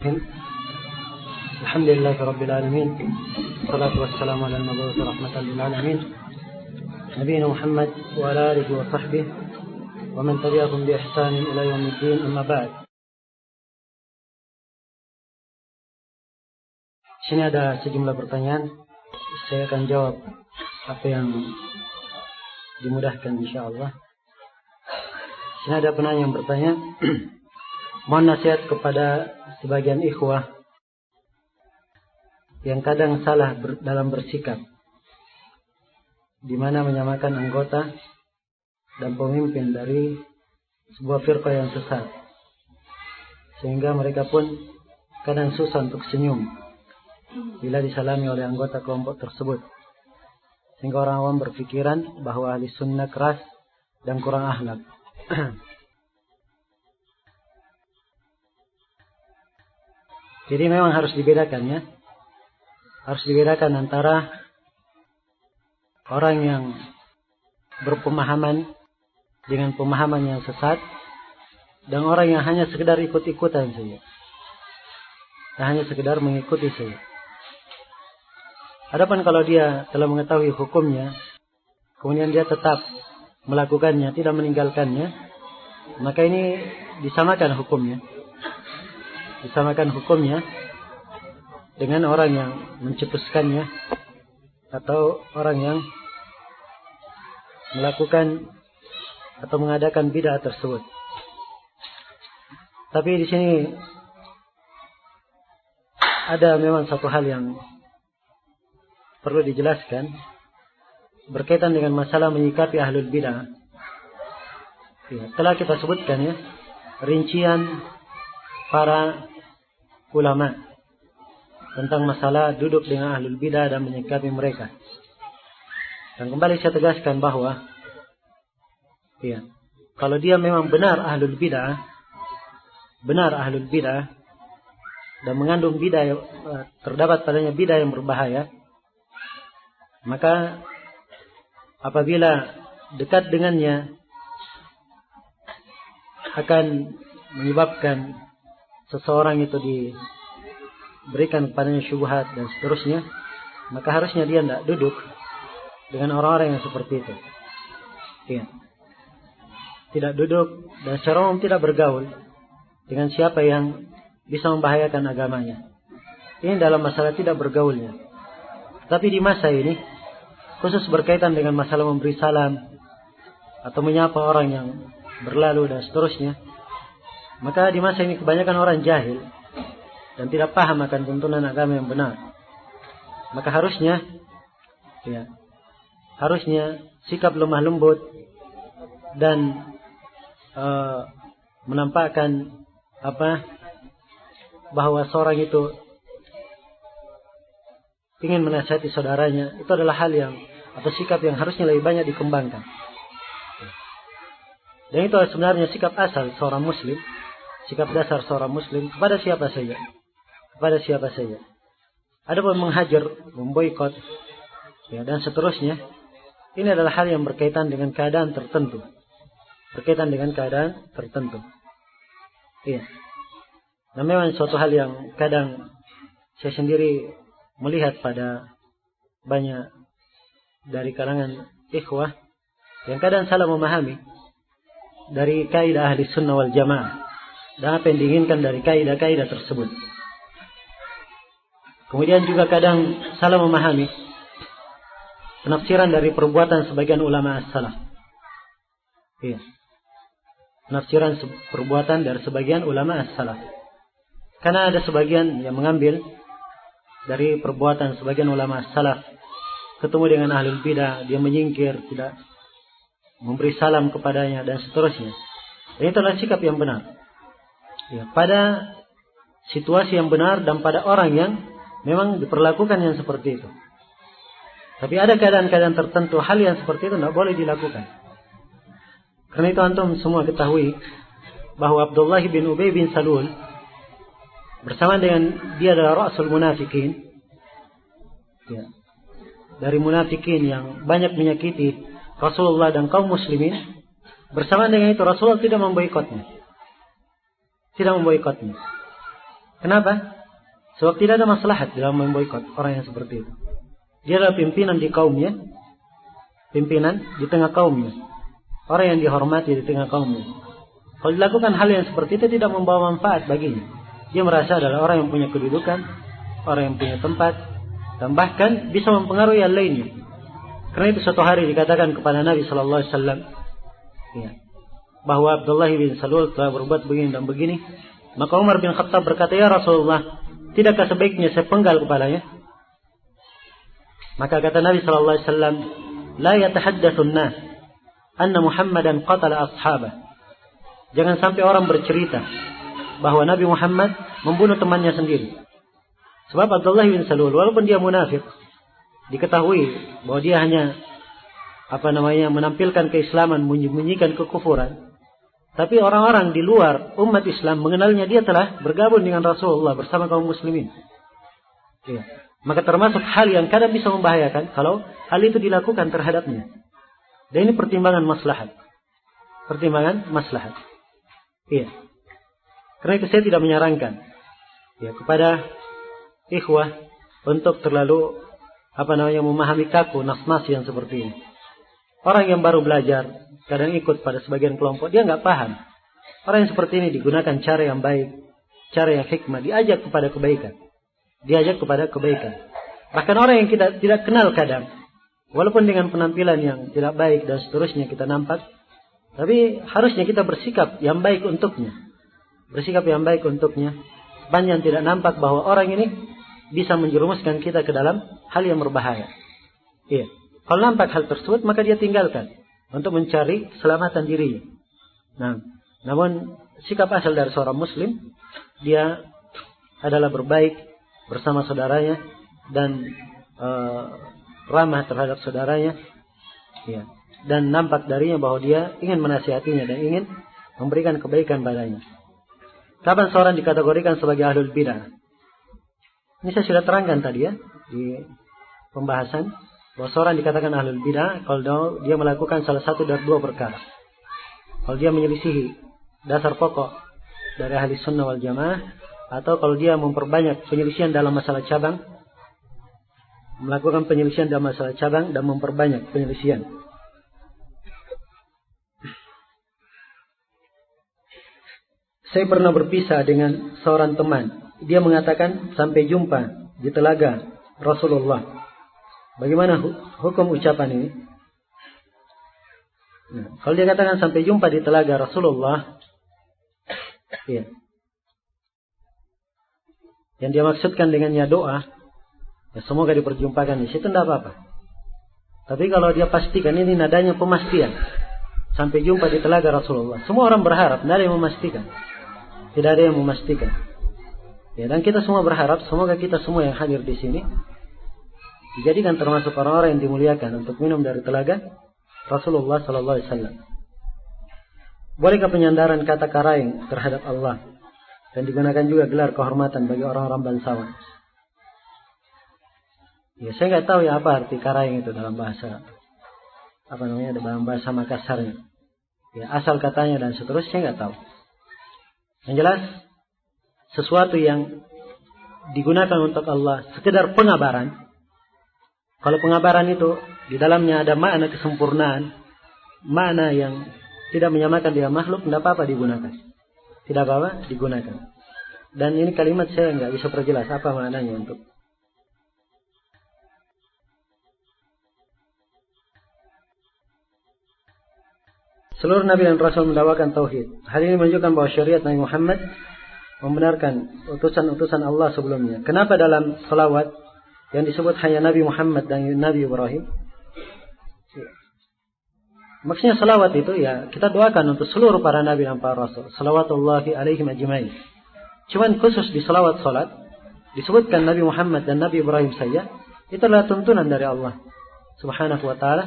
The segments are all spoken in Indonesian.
الحمد لله رب العالمين، والصلاة والسلام على المبعوث رحمة للعالمين نبينا محمد وعلى آله وصحبه ومن تبعهم بإحسان إلى يوم الدين. أما بعد. Sini ada sejumlah pertanyaan, saya akan jawab apa yang dimudahkan insyaallah. Sini ada penanya yang bertanya, mohon nasihat kepada sebagian ikhwah yang kadang salah dalam bersikap, di mana menyamakan anggota dan pemimpin dari sebuah firqah yang sesat, sehingga mereka pun kadang susah untuk senyum bila disalami oleh anggota kelompok tersebut, sehingga orang awam berpikiran bahwa ahli sunnah keras dan kurang akhlak. Jadi memang harus dibedakan ya. Harus dibedakan antara orang yang berpemahaman dengan pemahaman yang sesat dan orang yang hanya sekedar ikut-ikutan saja. Dan hanya sekedar mengikuti saja. Adapun kalau dia telah mengetahui hukumnya, kemudian dia tetap melakukannya, tidak meninggalkannya, maka ini disamakan hukumnya. Disamakan hukumnya dengan orang yang mencetuskannya atau orang yang melakukan atau mengadakan bid'ah tersebut. Tapi di sini ada memang satu hal yang perlu dijelaskan berkaitan dengan masalah menyikapi ahlul bid'ah. Ya, telah kita sebutkan ya rincian para ulama tentang masalah duduk dengan ahlul bidah dan menyikapi mereka. Dan kembali saya tegaskan bahwa ya, kalau dia memang benar ahlul bidah dan mengandung bidah, terdapat padanya bidah yang berbahaya, maka apabila dekat dengannya akan menyebabkan seseorang itu diberikan kepadanya syubhat dan seterusnya, maka harusnya dia tidak duduk dengan orang-orang yang seperti itu. Ya. Tidak duduk dan secara umum tidak bergaul dengan siapa yang bisa membahayakan agamanya. Ini dalam masalah tidak bergaulnya. Tapi di masa ini, khusus berkaitan dengan masalah memberi salam atau menyapa orang yang berlalu dan seterusnya, maka di masa ini kebanyakan orang jahil dan tidak paham akan tuntunan agama yang benar. Maka harusnya sikap lemah lembut dan menampakkan bahwa seorang itu ingin menasihati saudaranya, itu adalah hal yang atau sikap yang harusnya lebih banyak dikembangkan. Dan itu sebenarnya sikap asal seorang muslim, sikap dasar seorang muslim kepada siapa saja. Adapun menghajar, memboikot, ya, dan seterusnya, ini adalah hal yang berkaitan dengan keadaan tertentu. Iya. Nah, memang suatu hal yang kadang saya sendiri melihat pada banyak dari kalangan ikhwah yang kadang salah memahami dari kaidah ahli sunnah wal jamaah dan apa yang diinginkan dari kaidah-kaidah tersebut. Kemudian juga kadang salah memahami penafsiran dari perbuatan sebagian ulama as-salaf. Iya. Penafsiran perbuatan dari sebagian ulama as-salaf. Karena ada sebagian yang mengambil dari perbuatan sebagian ulama as-salaf, ketemu dengan ahlul bidah, dia menyingkir, tidak memberi salam kepadanya dan seterusnya. Dan itu adalah sikap yang benar. Ya, pada situasi yang benar dan pada orang yang memang diperlakukan yang seperti itu. Tapi ada keadaan-keadaan tertentu hal yang seperti itu tidak boleh dilakukan. Karena itu antum semua ketahui bahwa Abdullah bin Ubay bin Salul bersama dengan dia adalah rasul munafikin, ya, dari munafikin yang banyak menyakiti Rasulullah dan kaum muslimin. Bersama dengan itu Rasulullah tidak memboikotnya. Kenapa? Sebab tidak ada maslahat dalam memboikot orang yang seperti itu. Dia adalah pimpinan di kaumnya, pimpinan di tengah kaumnya, orang yang dihormati di tengah kaumnya. Kalau dilakukan hal yang seperti itu tidak membawa manfaat baginya. Dia merasa adalah orang yang punya kedudukan, orang yang punya tempat, dan bahkan bisa mempengaruhi yang lainnya. Karena itu suatu hari dikatakan kepada Nabi Sallallahu Alaihi Wasallam, ya, bahwa Abdullah bin Salul telah berbuat begini dan begini. Maka Umar bin Khattab berkata, ya Rasulullah, tidakkah sebaiknya saya penggal kepalanya? Maka kata Nabi Sallallahu Alaihi Wasallam, la yatahaddatsun nas anna Muhammadan qatala ashabah. Jangan sampai orang bercerita bahwa Nabi Muhammad membunuh temannya sendiri. Sebab Abdullah bin Salul, walaupun dia munafik, diketahui bahwa dia hanya menampilkan keislaman, menyembunyikan kekufuran. Tapi orang-orang di luar umat Islam mengenalnya dia telah bergabung dengan Rasulullah bersama kaum muslimin. Ya. Maka termasuk hal yang kadang bisa membahayakan kalau hal itu dilakukan terhadapnya. Dan ini pertimbangan maslahat. Pertimbangan maslahat. Iya. Karena itu saya tidak menyarankan ya kepada ikhwah untuk terlalu memahami kaku nas-nas yang seperti ini. Orang yang baru belajar kadang ikut pada sebagian kelompok, dia nggak paham. Orang yang seperti ini digunakan cara yang baik, cara yang hikmah, diajak kepada kebaikan. Diajak kepada kebaikan. Bahkan orang yang kita tidak kenal kadang, walaupun dengan penampilan yang tidak baik dan seterusnya kita nampak, tapi harusnya kita bersikap yang baik untuknya. Bersikap yang baik untuknya. Sepanjang tidak nampak bahwa orang ini bisa menjerumuskan kita ke dalam hal yang berbahaya. Iya. Kalau nampak hal tersebut, maka dia tinggalkan untuk mencari keselamatan dirinya. Nah, namun sikap asal dari seorang muslim, dia adalah berbaik bersama saudaranya dan ramah terhadap saudaranya. Ya. Dan nampak darinya bahwa dia ingin menasihatinya dan ingin memberikan kebaikan padanya. Kapan seorang dikategorikan sebagai ahlul bidah? Ini saya sudah terangkan tadi ya di pembahasan bahwa seorang dikatakan ahlul bidah kalau dia melakukan salah satu dari dua perkara. Kalau dia menyelisihi dasar pokok dari ahli sunnah wal jamaah, atau kalau dia memperbanyak penyelisihan dalam masalah cabang, melakukan penyelisihan dalam masalah cabang dan memperbanyak penyelisihan. Saya pernah berpisah dengan seorang teman. Dia mengatakan sampai jumpa di telaga Rasulullah. Bagaimana hukum ucapan ini? Nah, kalau dia katakan sampai jumpa di telaga Rasulullah, ya. Yang dia maksudkan dengannya doa, ya semoga diperjumpakan di situ, tidak apa-apa. Tapi kalau dia pastikan ini nadanya pemastian, sampai jumpa di telaga Rasulullah. Semua orang berharap, tidak ada yang memastikan. Tidak ada yang memastikan. Ya, dan kita semua berharap semoga kita semua yang hadir di sini dijadikan termasuk orang-orang yang dimuliakan untuk minum dari telaga Rasulullah sallallahu alaihi wasallam. Bolehkah penyandaran kata karaing terhadap Allah dan digunakan juga gelar kehormatan bagi orang-orang bangsawan? Ya, saya nggak tahu ya apa arti karaing itu dalam bahasa dalam bahasa Makassarnya. Ya, asal katanya dan seterusnya saya nggak tahu. Yang jelas sesuatu yang digunakan untuk Allah sekedar pengabaran. Kalau pengabaran itu di dalamnya ada makna kesempurnaan, makna yang tidak menyamakan dengan makhluk, tidak apa-apa digunakan. Tidak apa-apa digunakan. Dan ini kalimat saya nggak bisa perjelas apa maknanya untuk. Seluruh Nabi dan Rasul mendakwakan tauhid. Hal ini menunjukkan bahwa syariat Nabi Muhammad membenarkan utusan-utusan Allah sebelumnya. Kenapa dalam selawat yang disebut hanya Nabi Muhammad dan Nabi Ibrahim? Maksudnya selawat itu ya kita doakan untuk seluruh para Nabi dan para Rasul. Salawatullahi alaihim ajma'in. Cuman khusus di selawat salat disebutkan Nabi Muhammad dan Nabi Ibrahim saja. Itu adalah tuntunan dari Allah Subhanahu wa ta'ala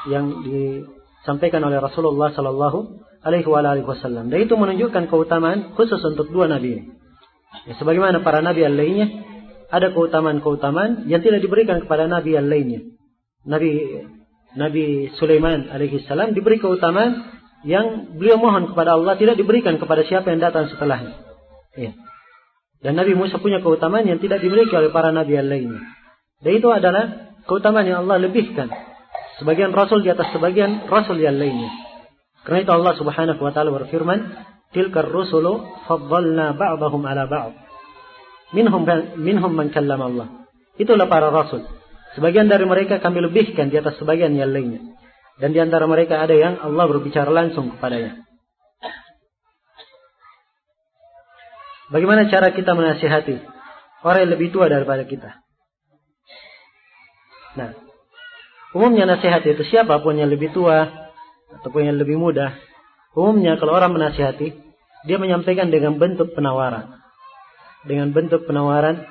yang disampaikan oleh Rasulullah sallallahu alaihi wasallam. Dan itu menunjukkan keutamaan khusus untuk dua nabi ini. Ya, sebagaimana para nabi yang lainnya ada keutamaan-keutamaan yang tidak diberikan kepada nabi yang lainnya. Nabi Sulaiman alaihi salam diberi keutamaan yang beliau mohon kepada Allah tidak diberikan kepada siapa yang datang setelahnya. Ya. Dan Nabi Musa punya keutamaan yang tidak dimiliki oleh para nabi yang lainnya. Dan itu adalah keutamaan yang Allah lebihkan sebagian rasul di atas sebagian rasul yang lainnya. Karena itu Allah Subhanahu wa taala berfirman, "Tilkar rusulu faddalna ba'dahum 'ala ba'd. Minhum man kallama Allah." Itulah para rasul. Sebagian dari mereka kami lebihkan di atas sebagian yang lainnya. Dan di antara mereka ada yang Allah berbicara langsung kepadanya. Bagaimana cara kita menasihati orang yang lebih tua daripada kita? Nah, umumnya nasihat itu siapapun yang lebih tua ataupun yang lebih muda, umumnya kalau orang menasihati, dia menyampaikan dengan bentuk penawaran. Dengan bentuk penawaran,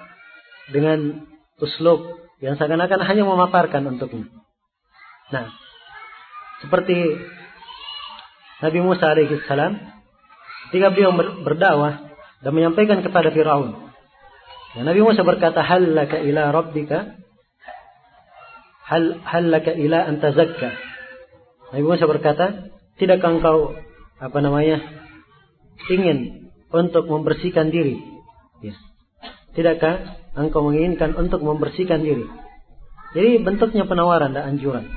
dengan uslub yang seakan-akan hanya memaparkan untuknya. Nah, seperti Nabi Musa alaihissalam, ketika beliau berdakwah dan menyampaikan kepada Firaun, ya, Nabi Musa berkata, "Hal laka ila rabbika? Hal laka ila an tazakka?" Nabi Musa berkata, "Tidakkah engkau ingin untuk membersihkan diri?" Ya. Tidakkah engkau menginginkan untuk membersihkan diri? Jadi bentuknya penawaran dan anjuran.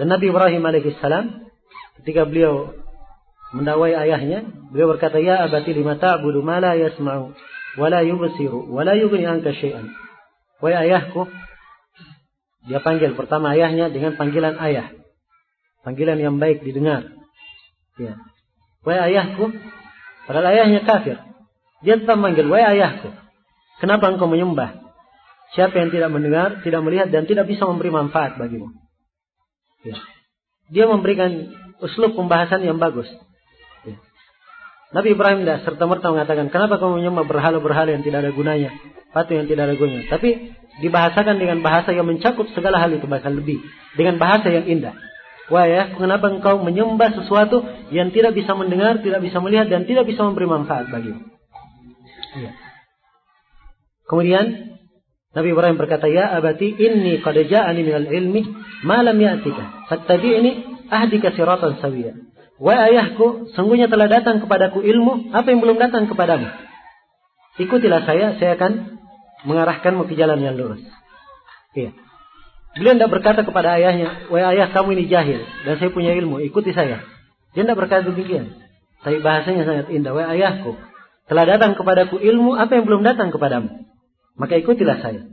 Dan Nabi Ibrahim alaihissalam, ketika beliau mendakwai ayahnya, beliau berkata, "Ya abati lima ta'budu ma la yasma'u wa la yubsiru wa la yughni anka syai'an." Wahai ayahku, dia panggil pertama ayahnya dengan panggilan ayah. Panggilan yang baik didengar. Ya. Wahai ayahku, padahal ayahnya kafir. Dia tetap manggil, "Wahai ayahku, kenapa engkau menyembah siapa yang tidak mendengar, tidak melihat, dan tidak bisa memberi manfaat bagimu?" Ya. Dia memberikan uslub pembahasan yang bagus. Ya. Nabi Ibrahim tidak serta-merta mengatakan, "Kenapa kamu menyembah berhala-berhala yang tidak ada gunanya, patung yang tidak ada gunanya?" Tapi dibahasakan dengan bahasa yang mencakup segala hal itu, bahkan lebih, dengan bahasa yang indah. "Wahai ya, kenapa engkau menyembah sesuatu yang tidak bisa mendengar, tidak bisa melihat, dan tidak bisa memberi manfaat bagimu?" Ya. Kemudian Nabi Ibrahim berkata, "Ya abati inni qad ja'ani minal ilmi ma lam ya'tika fattabi'ni ahdika siratan sawiyya." Wahai ayahku, sungguhnya telah datang kepadaku ilmu apa yang belum datang kepadamu. Ikutilah saya akan mengarahkanmu ke jalan yang lurus. Iya. Beliau tidak berkata kepada ayahnya, "Wahai ayah, kamu ini jahil dan saya punya ilmu, ikuti saya." Dia tidak berkata demikian. Tapi bahasanya sangat indah. "Wahai ayahku, telah datang kepadaku ilmu apa yang belum datang kepadamu. Maka ikutilah saya."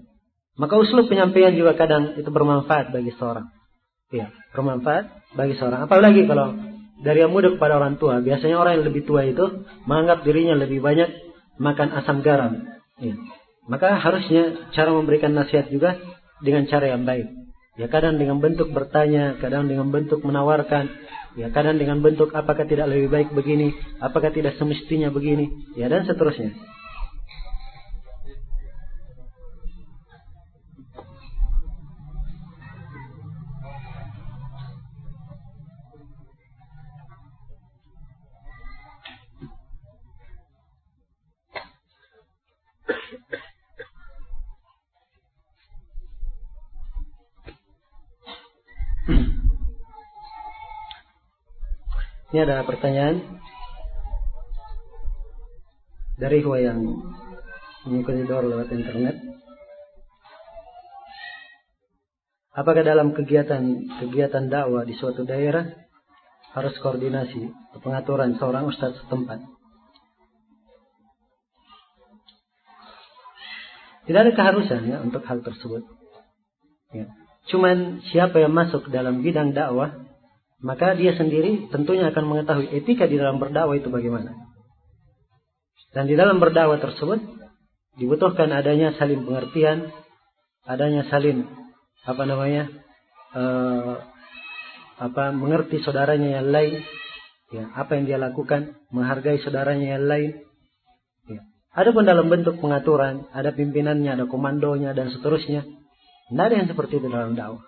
Maka uslub penyampaian juga kadang itu bermanfaat bagi seorang. Iya, bermanfaat bagi seorang. Apalagi kalau dari yang muda kepada orang tua. Biasanya orang yang lebih tua itu menganggap dirinya lebih banyak makan asam garam. Iya. Maka harusnya cara memberikan nasihat juga dengan cara yang baik. Ya, kadang dengan bentuk bertanya, kadang dengan bentuk menawarkan, ya kadang dengan bentuk apakah tidak lebih baik begini, apakah tidak semestinya begini, ya dan seterusnya. Ini ada pertanyaan dari Hua yang mengikuti daur lewat internet. Apakah dalam kegiatan dakwah di suatu daerah harus koordinasi atau pengaturan seorang ustaz setempat? Tidak ada keharusan ya untuk hal tersebut. Ya. Cuman siapa yang masuk dalam bidang dakwah, maka dia sendiri tentunya akan mengetahui etika di dalam berdakwah itu bagaimana. Dan di dalam berdakwah tersebut dibutuhkan adanya saling pengertian, adanya saling mengerti saudaranya yang lain, ya, apa yang dia lakukan, menghargai saudaranya yang lain. Ya. Adapun dalam bentuk pengaturan, ada pimpinannya, ada komandonya dan seterusnya. Tidak ada yang seperti itu dalam dakwah.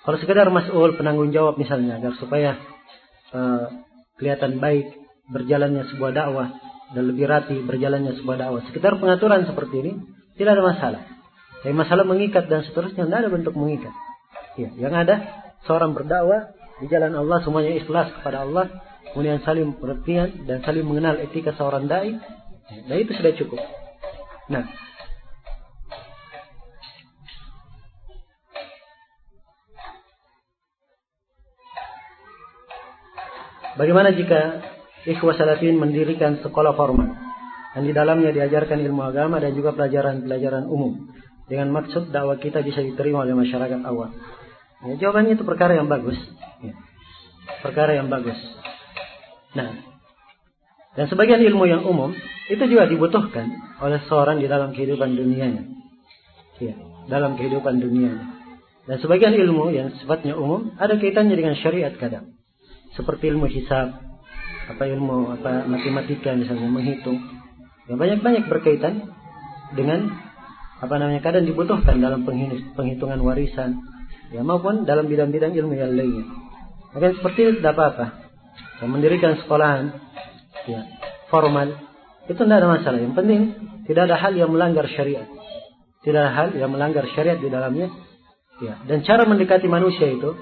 Kalau sekedar mas'ul penanggung jawab misalnya agar supaya kelihatan baik berjalannya sebuah dakwah dan lebih rapi berjalannya sebuah dakwah, sekedar pengaturan seperti ini tidak ada masalah. Tapi masalah mengikat dan seterusnya tidak ada bentuk mengikat. Ya, yang ada seorang berdakwah di jalan Allah semuanya ikhlas kepada Allah, kemudian saling pengertian dan saling mengenal etika seorang dai, dan itu sudah cukup. Nah, bagaimana jika ikhwah salafin mendirikan sekolah formal dan di dalamnya diajarkan ilmu agama dan juga pelajaran-pelajaran umum dengan maksud dakwah kita bisa diterima oleh masyarakat awam? Ya, jawabannya itu perkara yang bagus. Ya, perkara yang bagus. Nah, dan sebagian ilmu yang umum itu juga dibutuhkan oleh seorang di dalam kehidupan dunianya. Ya, dalam kehidupan dunianya. Dan sebagian ilmu yang sifatnya umum ada kaitannya dengan syariat kadang. Seperti ilmu hisab, ilmu matematika misalnya, menghitung. Yang banyak berkaitan dengan kadang dibutuhkan dalam penghitungan warisan, ya, maupun dalam bidang-bidang ilmu yang lainnya. Maka seperti itu tidak apa-apa. Ya, mendirikan sekolahan, ya, formal itu tidak ada masalah. Yang penting tidak ada hal yang melanggar syariat. Tidak ada hal yang melanggar syariat di dalamnya. Ya, dan cara mendekati manusia itu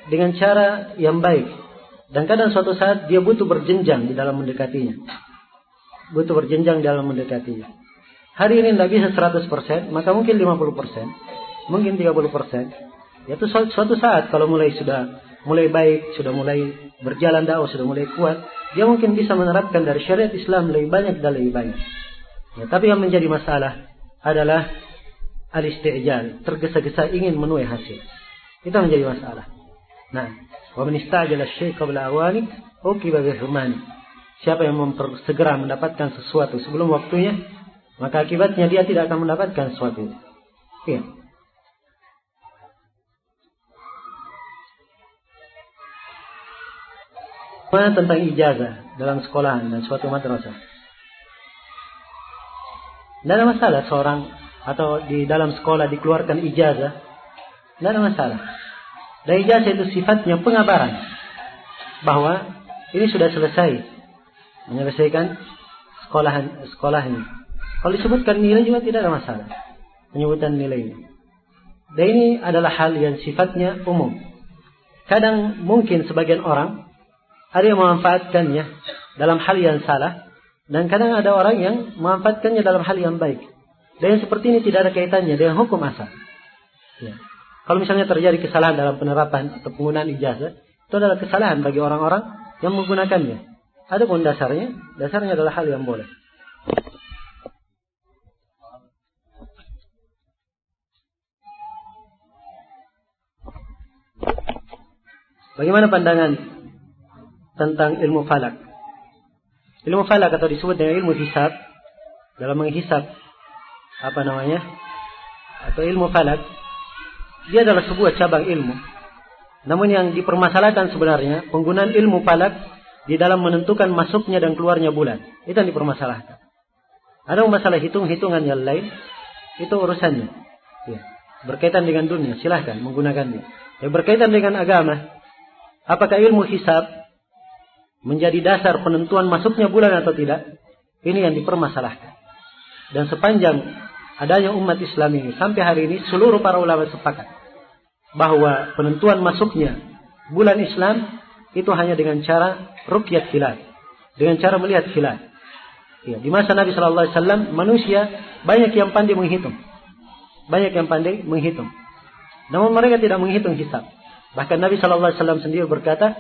dengan cara yang baik. Dan kadang suatu saat dia butuh berjenjang di dalam mendekatinya. Butuh berjenjang dalam mendekatinya. Hari ini tidak bisa 100%, maka mungkin 50%, mungkin 30%. Yaitu suatu saat kalau sudah mulai baik, sudah mulai berjalan dakwah, sudah mulai kuat, dia mungkin bisa menerapkan dari syariat Islam lebih banyak dan lebih banyak. Ya, tapi yang menjadi masalah adalah al-istijal, tergesa-gesa ingin menuai hasil. Itu menjadi masalah. Nah, wa man istajala asy-syai' qabla awani uqiba bihurmani. Siapa yang segera mendapatkan sesuatu sebelum waktunya, maka akibatnya dia tidak akan mendapatkan sesuatu. Iya. Tentang ijazah dalam sekolahan dan suatu madrasah. Tidak ada masalah seorang atau di dalam sekolah dikeluarkan ijazah. Tidak ada masalah. Dan ijazah itu sifatnya pengabaran bahwa ini sudah selesai, menyelesaikan sekolahnya. Kalau disebutkan nilai juga tidak ada masalah, penyebutan nilainya. Dan ini adalah hal yang sifatnya umum. Kadang mungkin sebagian orang ada yang memanfaatkannya dalam hal yang salah, dan kadang ada orang yang memanfaatkannya dalam hal yang baik. Dan yang seperti ini tidak ada kaitannya dengan hukum asal. Ya. Kalau misalnya terjadi kesalahan dalam penerapan atau penggunaan ijazah, itu adalah kesalahan bagi orang-orang yang menggunakannya. Adapun dasarnya adalah hal yang boleh. Bagaimana pandangan tentang ilmu falak? Ilmu falak atau disebut dengan ilmu hisab, dalam menghisab atau ilmu falak, dia adalah sebuah cabang ilmu. Namun yang dipermasalahkan sebenarnya penggunaan ilmu falak di dalam menentukan masuknya dan keluarnya bulan. Itu yang dipermasalahkan. Ada masalah hitung-hitungan yang lain, itu urusannya. Ya. Berkaitan dengan dunia, silahkan menggunakannya. Yang berkaitan dengan agama, apakah ilmu hisab menjadi dasar penentuan masuknya bulan atau tidak? Ini yang dipermasalahkan. Dan sepanjang adanya umat Islam ini sampai hari ini, seluruh para ulama sepakat bahwa penentuan masuknya bulan Islam itu hanya dengan cara ruqyat hilal, dengan cara melihat hilal. Ya, di masa Nabi Shallallahu Alaihi Wasallam manusia banyak yang pandai menghitung, namun mereka tidak menghitung hisab. Bahkan Nabi Shallallahu Alaihi Wasallam sendiri berkata,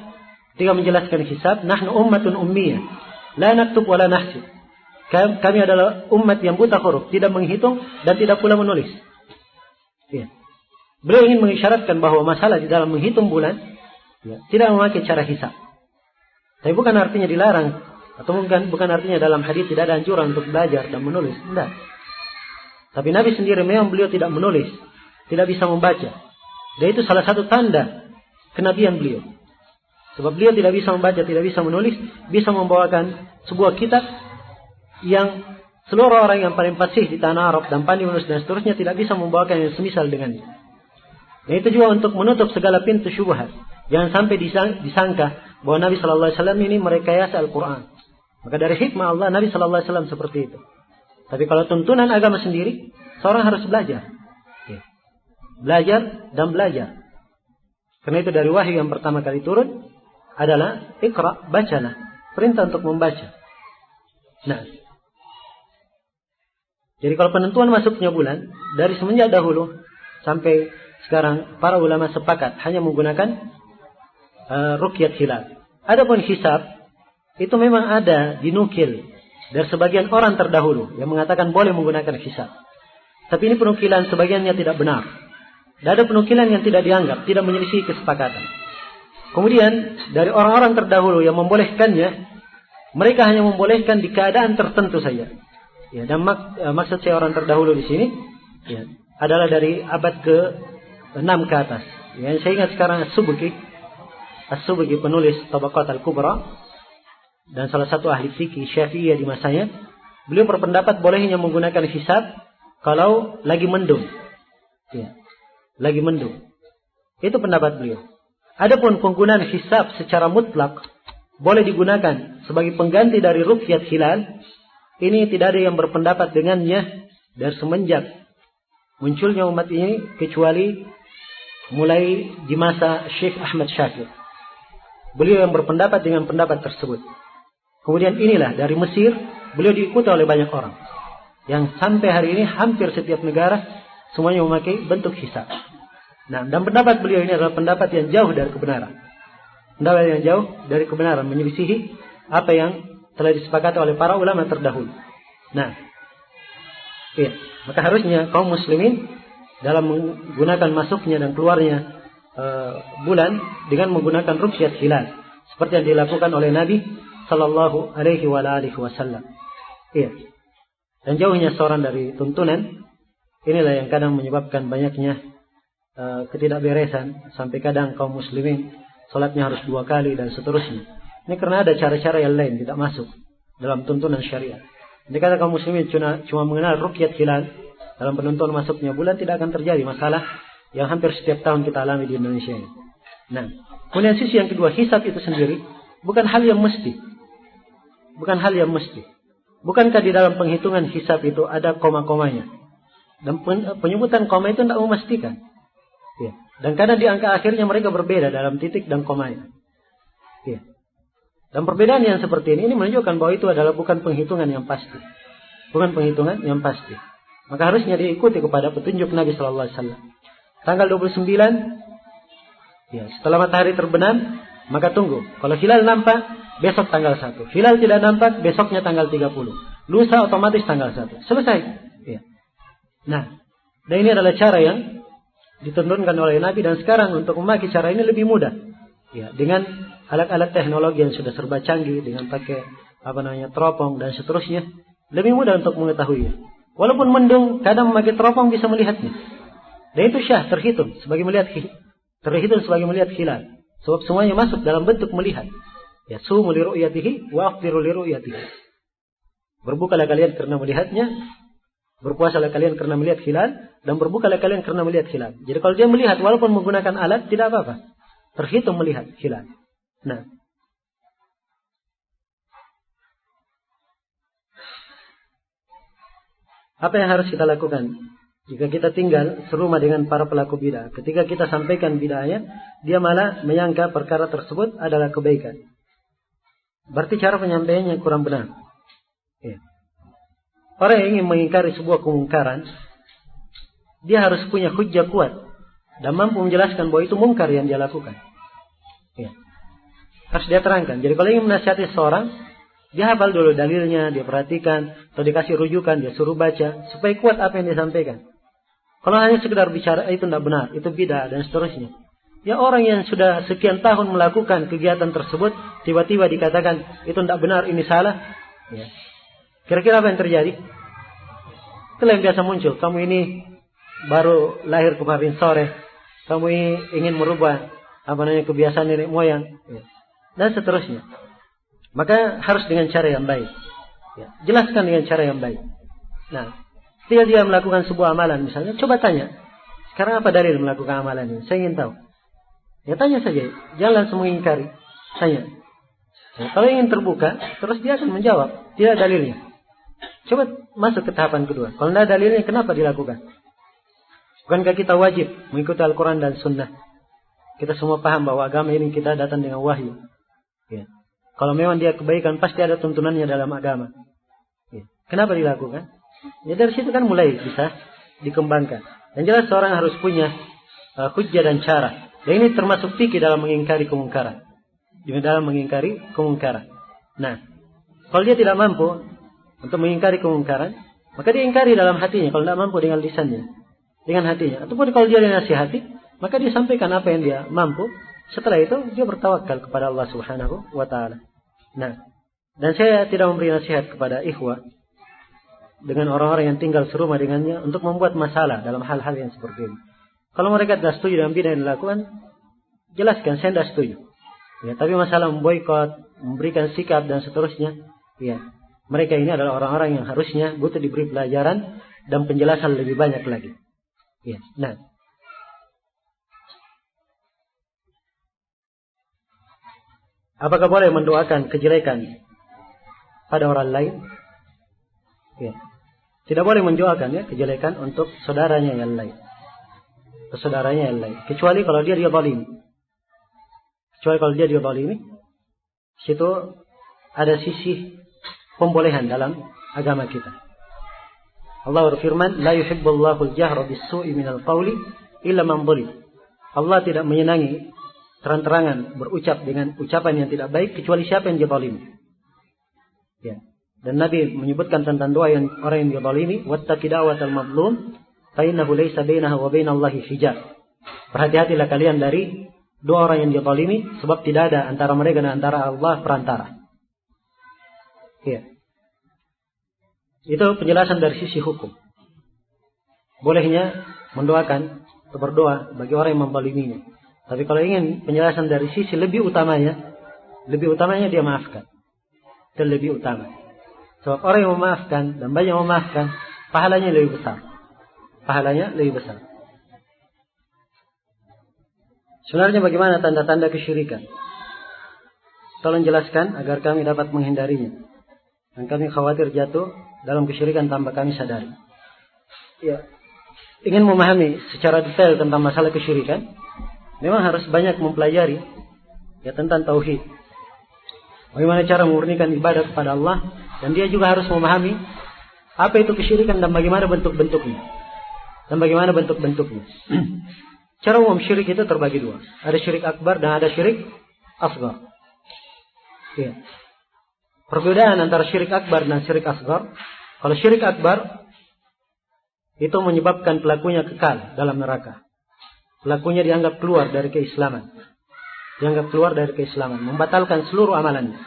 ketika menjelaskan hisab, nahnu ummatun ummiyah, la naktub wa la nahsib. Kami adalah umat yang buta huruf, tidak menghitung dan tidak pula menulis. Ya. Beliau ingin mengisyaratkan bahwa masalah di dalam menghitung bulan, ya, tidak memakai cara hisab. Tapi bukan artinya dilarang, atau bukan artinya dalam hadis tidak ada anjuran untuk belajar dan menulis. Tidak. Tapi Nabi sendiri memang beliau tidak menulis, tidak bisa membaca. Dan itu salah satu tanda kenabian beliau. Sebab beliau tidak bisa membaca, tidak bisa menulis, bisa membawakan sebuah kitab yang seluruh orang yang paling fasih di tanah Arab dan pandai menulis dan seterusnya tidak bisa membawakan yang semisal dengannya. Dan itu juga untuk menutup segala pintu syubhat. Jangan sampai disangka bahwa Nabi Shallallahu Alaihi Wasallam ini merekayasa Al-Quran. Maka dari hikmah Allah, Nabi Shallallahu Alaihi Wasallam seperti itu. Tapi kalau tuntunan agama sendiri, seorang harus belajar. Belajar dan belajar. Karena itu dari wahyu yang pertama kali turun adalah Iqra, bacalah. Perintah untuk membaca. Nah, Jadi kalau penentuan masuknya bulan dari semenjak dahulu sampai sekarang para ulama sepakat hanya menggunakan ruqyat hilal. Adapun hisab itu memang ada dinukil dari sebagian orang terdahulu yang mengatakan boleh menggunakan hisab. Tapi ini penukilan sebagiannya tidak benar. Dan ada penukilan yang tidak dianggap, tidak menyelisih kesepakatan. Kemudian dari orang-orang terdahulu yang membolehkannya, mereka hanya membolehkan di keadaan tertentu saja. Ya, dan maksud saya orang terdahulu di sini ya, adalah dari abad ke-6 ke atas. Yang saya ingat sekarang As-Subki penulis Tabaqat Al-Kubra dan salah satu ahli fikih Syafi'iyah di masanya, beliau berpendapat bolehnya menggunakan hisab kalau lagi mendung. Ya, lagi mendung. Itu pendapat beliau. Adapun penggunaan hisab secara mutlak boleh digunakan sebagai pengganti dari ruqyat hilal, ini tidak ada yang berpendapat dengannya dari semenjak munculnya umat ini kecuali mulai di masa Syekh Ahmad Syakir. Beliau yang berpendapat dengan pendapat tersebut. Kemudian inilah dari Mesir, beliau diikuti oleh banyak orang. Yang sampai hari ini hampir setiap negara semuanya memakai bentuk hisab. Nah, dan pendapat beliau ini adalah pendapat yang jauh dari kebenaran. Pendapat yang jauh dari kebenaran, menyelisihi apa yang telah disepakati oleh para ulama terdahulu. Nah, iya, maka harusnya kaum muslimin dalam menggunakan masuknya dan keluarnya bulan dengan menggunakan ruqyat hilal seperti yang dilakukan oleh Nabi sallallahu alaihi wasallam. Iya. Dan jauhnya seorang dari tuntunan inilah yang kadang menyebabkan banyaknya ketidakberesan sampai kadang kaum muslimin salatnya harus 2 kali dan seterusnya. Ini karena ada cara-cara yang lain tidak masuk dalam tuntunan syariat. Jika kaum muslimin cuma mengenal ruqyat hilal dalam penentuan masuknya bulan, tidak akan terjadi masalah yang hampir setiap tahun kita alami di Indonesia ini. Nah, kemudian sisi yang kedua, hisab itu sendiri bukan hal yang mesti. Bukan hal yang mesti. Bukankah di dalam penghitungan hisab itu ada koma-komanya? Dan penyebutan koma itu tidak memastikan. Ya. Dan kadang di angka akhirnya mereka berbeda dalam titik dan komanya. Ya. Dan perbedaan yang seperti ini menunjukkan bahwa itu adalah bukan penghitungan yang pasti. Bukan penghitungan yang pasti. Maka harusnya diikuti kepada petunjuk Nabi Sallallahu Alaihi Wasallam. Tanggal 29, ya, setelah matahari terbenam, maka tunggu. Kalau hilal nampak, besok tanggal 1. Hilal tidak nampak, besoknya tanggal 30. Lusa otomatis tanggal 1. Selesai. Ya. Nah, dan ini adalah cara yang dituntunkan oleh Nabi, dan sekarang untuk memakai cara ini lebih mudah. Ya, dengan alat-alat teknologi yang sudah serba canggih, dengan pakai teropong dan seterusnya, lebih mudah untuk mengetahuinya. Walaupun mendung, kadang memakai teropong bisa melihatnya. Dan itu terhitung sebagai melihat hilal. Sebab semuanya masuk dalam bentuk melihat. Ya, sumu li ru'yatihi wa afdiru li ru'yatihi. Berbukalah kalian karena melihatnya, berpuasalah kalian karena melihat hilal, dan berbukalah kalian karena melihat hilal. Jadi kalau dia melihat walaupun menggunakan alat tidak apa-apa. Terhitung melihat hilal. Nah, apa yang harus kita lakukan jika kita tinggal serumah dengan para pelaku bid'ah? Ketika kita sampaikan bid'ahnya, dia malah menyangka perkara tersebut adalah kebaikan. Berarti cara penyampaiannya kurang benar. Ya. Orang yang ingin mengingkari sebuah kemungkaran, dia harus punya hujjah kuat dan mampu menjelaskan bahwa itu mungkar yang dia lakukan. Ya. Harus dia terangkan. Jadi kalau ingin menasihati seorang, dia hafal dulu dalilnya, dia perhatikan, atau dikasih rujukan, dia suruh baca, supaya kuat apa yang dia sampaikan. Kalau hanya sekedar bicara, itu tidak benar, itu bid'ah, dan seterusnya. Ya, orang yang sudah sekian tahun melakukan kegiatan tersebut, tiba-tiba dikatakan, itu tidak benar, ini salah. Ya. Kira-kira apa yang terjadi? Itulah yang biasa muncul. Kamu ini baru lahir kemarin sore, kamu ini ingin merubah kebiasaan nenek moyang, ya. Dan seterusnya. Maka harus dengan cara yang baik. Ya. Jelaskan dengan cara yang baik. Nah, ketika dia melakukan sebuah amalan misalnya, coba tanya, sekarang apa dalil melakukan amalan ini? Saya ingin tahu. Ya, tanya saja. Jangan langsung mengingkari. Tanya. Ya, kalau ingin terbuka, terus dia akan menjawab. Tidak dalilnya. Coba masuk ke tahapan kedua. Kalau tidak dalilnya, kenapa dilakukan? Bukankah kita wajib mengikuti Al-Quran dan Sunnah? Kita semua paham bahwa agama ini kita datang dengan wahyu. Ya. Kalau memang dia kebaikan, pasti ada tuntunannya dalam agama. Ya. Kenapa dilakukan? Ya dari situ kan mulai bisa dikembangkan. Dan jelas seorang harus punya hujjah dan cara. Dan ini termasuk fikih dalam mengingkari kemungkaran. Dalam mengingkari kemungkaran. Nah, kalau dia tidak mampu untuk mengingkari kemungkaran, maka dia ingkari dalam hatinya. Kalau tidak mampu dengan lisannya, dengan hatinya. Ataupun kalau dia dinasihati, maka dia sampaikan apa yang dia mampu. Setelah itu dia bertawakal kepada Allah Subhanahu wa taala. Nah, dan saya tidak memberi nasihat kepada ikhwah dengan orang-orang yang tinggal serumah dengannya untuk membuat masalah dalam hal-hal yang seperti ini. Kalau mereka tidak setuju dengan bid'ah yang dilakukan, jelaskan saya tidak setuju. Ya, tapi masalah memboikot, memberikan sikap dan seterusnya, ya, mereka ini adalah orang-orang yang harusnya butuh diberi pelajaran dan penjelasan lebih banyak lagi. Ya, nah. Apakah boleh mendoakan kejelekan pada orang lain? Ya. Tidak boleh mendoakan ya kejelekan untuk saudaranya yang lain. Saudaranya yang lain. Kecuali kalau dia zalimi. Kecuali kalau dia zalimi, situ ada sisi pembolehan dalam agama kita. Allah berfirman, "La yuhibbullahu al-jahra bis-su'i minal qawli illa man zalim." Allah tidak menyenangi terang-terangan berucap dengan ucapan yang tidak baik kecuali siapa yang zalimi. Ya. Dan Nabi menyebutkan tentang doa yang orang yang dizalimi, wattaqi da'watal mazlum fa innahu laysa bainahu wa bainallahi hijab. Berhati-hatilah kalian dari doa orang yang dizalimi, sebab tidak ada antara mereka dan antara Allah perantara. Ya. Itu penjelasan dari sisi hukum. Bolehnya mendoakan atau berdoa bagi orang yang menzaliminya. Tapi kalau ingin penjelasan dari sisi lebih utamanya dia maafkan. Itu lebih utama. Sebab orang yang memaafkan dan banyak memaafkan, pahalanya lebih besar. Pahalanya lebih besar. Sebenarnya bagaimana tanda-tanda kesyirikan? Tolong jelaskan agar kami dapat menghindarinya. Dan kami khawatir jatuh dalam kesyirikan tanpa kami sadari. Ya, ingin memahami secara detail tentang masalah kesyirikan, memang harus banyak mempelajari ya tentang tauhid. Bagaimana cara memurnikan ibadah kepada Allah, dan dia juga harus memahami apa itu kesyirikan dan bagaimana bentuk-bentuknya. Cara umum syirik itu terbagi dua. Ada syirik akbar dan ada syirik asghar. Ya. Perbedaan antara syirik akbar dan syirik asghar, kalau syirik akbar itu menyebabkan pelakunya kekal dalam neraka. Pelakunya dianggap keluar dari keislaman. Membatalkan seluruh amalannya.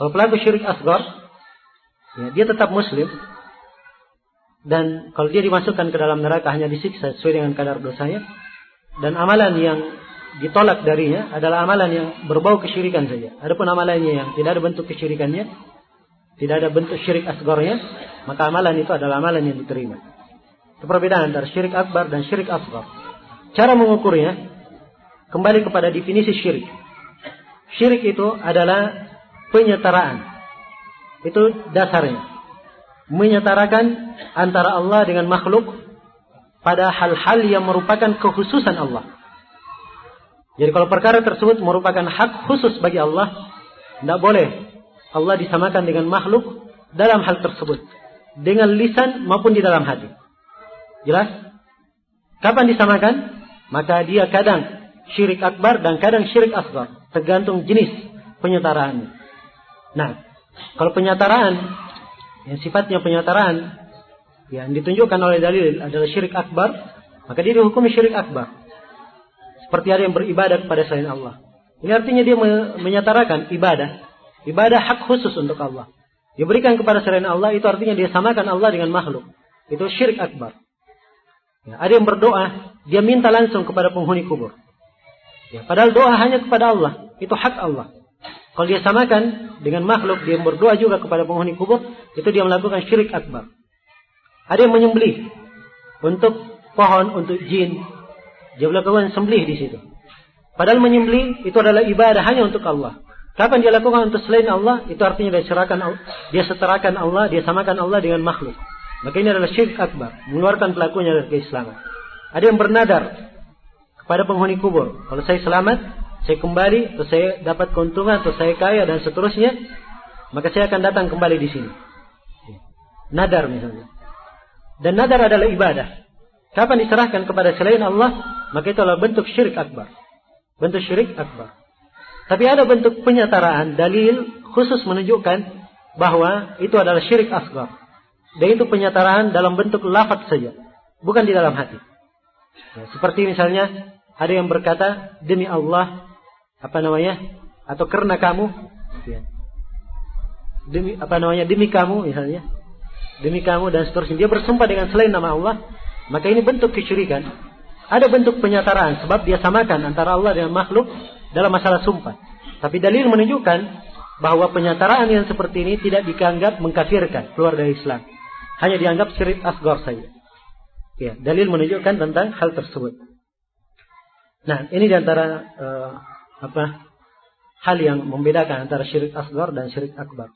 Kalau pelaku syirik asghar, ya, dia tetap muslim. Dan kalau dia dimasukkan ke dalam neraka hanya disiksa sesuai dengan kadar dosanya. Dan amalan yang ditolak darinya adalah amalan yang berbau kesyirikan saja. Adapun amalannya yang tidak ada bentuk kesyirikannya, tidak ada bentuk syirik asgharnya, maka amalan itu adalah amalan yang diterima. Itu perbedaan antara syirik akbar dan syirik asghar. Cara mengukurnya kembali kepada definisi syirik. Syirik itu adalah penyetaraan. Itu dasarnya. Menyetarakan antara Allah dengan makhluk pada hal-hal yang merupakan kekhususan Allah. Jadi kalau perkara tersebut merupakan hak khusus bagi Allah, tidak boleh Allah disamakan dengan makhluk dalam hal tersebut. Dengan lisan maupun di dalam hati. Jelas? Kapan disamakan? Maka dia kadang syirik akbar dan kadang syirik asghar. Tergantung jenis penyetaraannya. Nah, kalau penyetaraan yang sifatnya penyetaraan yang ditunjukkan oleh dalil adalah syirik akbar, maka dia dihukumi syirik akbar. Seperti ada yang beribadah kepada selain Allah. Ini artinya dia menyetarakan ibadah hak khusus untuk Allah. Dia berikan kepada selain Allah, itu artinya dia samakan Allah dengan makhluk. Itu syirik akbar. Ya, ada yang berdoa, dia minta langsung kepada penghuni kubur. Ya, padahal doa hanya kepada Allah, itu hak Allah. Kalau dia samakan dengan makhluk, dia berdoa juga kepada penghuni kubur, itu dia melakukan syirik akbar. Ada yang menyembelih untuk pohon, untuk jin, dia melakukan sembelih di situ. Padahal menyembelih itu adalah ibadah hanya untuk Allah. Kapan dia lakukan untuk selain Allah, itu artinya dia setarakan Allah, dia samakan Allah dengan makhluk. Maka ini adalah syirik akbar, mengeluarkan pelakunya dari keislaman. Ada yang bernadar kepada penghuni kubur, kalau saya selamat, saya kembali, atau saya dapat keuntungan, atau saya kaya dan seterusnya, maka saya akan datang kembali di sini. Nadar misalnya. dan nadar adalah ibadah, kapan diserahkan kepada selain Allah, maka itu adalah bentuk syirik akbar. Bentuk syirik akbar. Tapi ada bentuk penyataraan, dalil khusus menunjukkan bahwa itu adalah syirik asghar. Dan itu penyataraan dalam bentuk lafaz saja, bukan di dalam hati. Ya, seperti misalnya ada yang berkata demi Allah, atau karena kamu, ya. Demi kamu misalnya, demi kamu dan seterusnya. Dia bersumpah dengan selain nama Allah, maka ini bentuk kesyirikan. Ada bentuk penyataraan, sebab dia samakan antara Allah dengan makhluk dalam masalah sumpah. Tapi dalil menunjukkan bahwa penyataraan yang seperti ini tidak dianggap mengkafirkan, keluar dari Islam. Hanya dianggap syirik asghar saja. Ya, dalil menunjukkan tentang hal tersebut. Nah, ini diantara hal yang membedakan antara syirik asghar dan syirik akbar.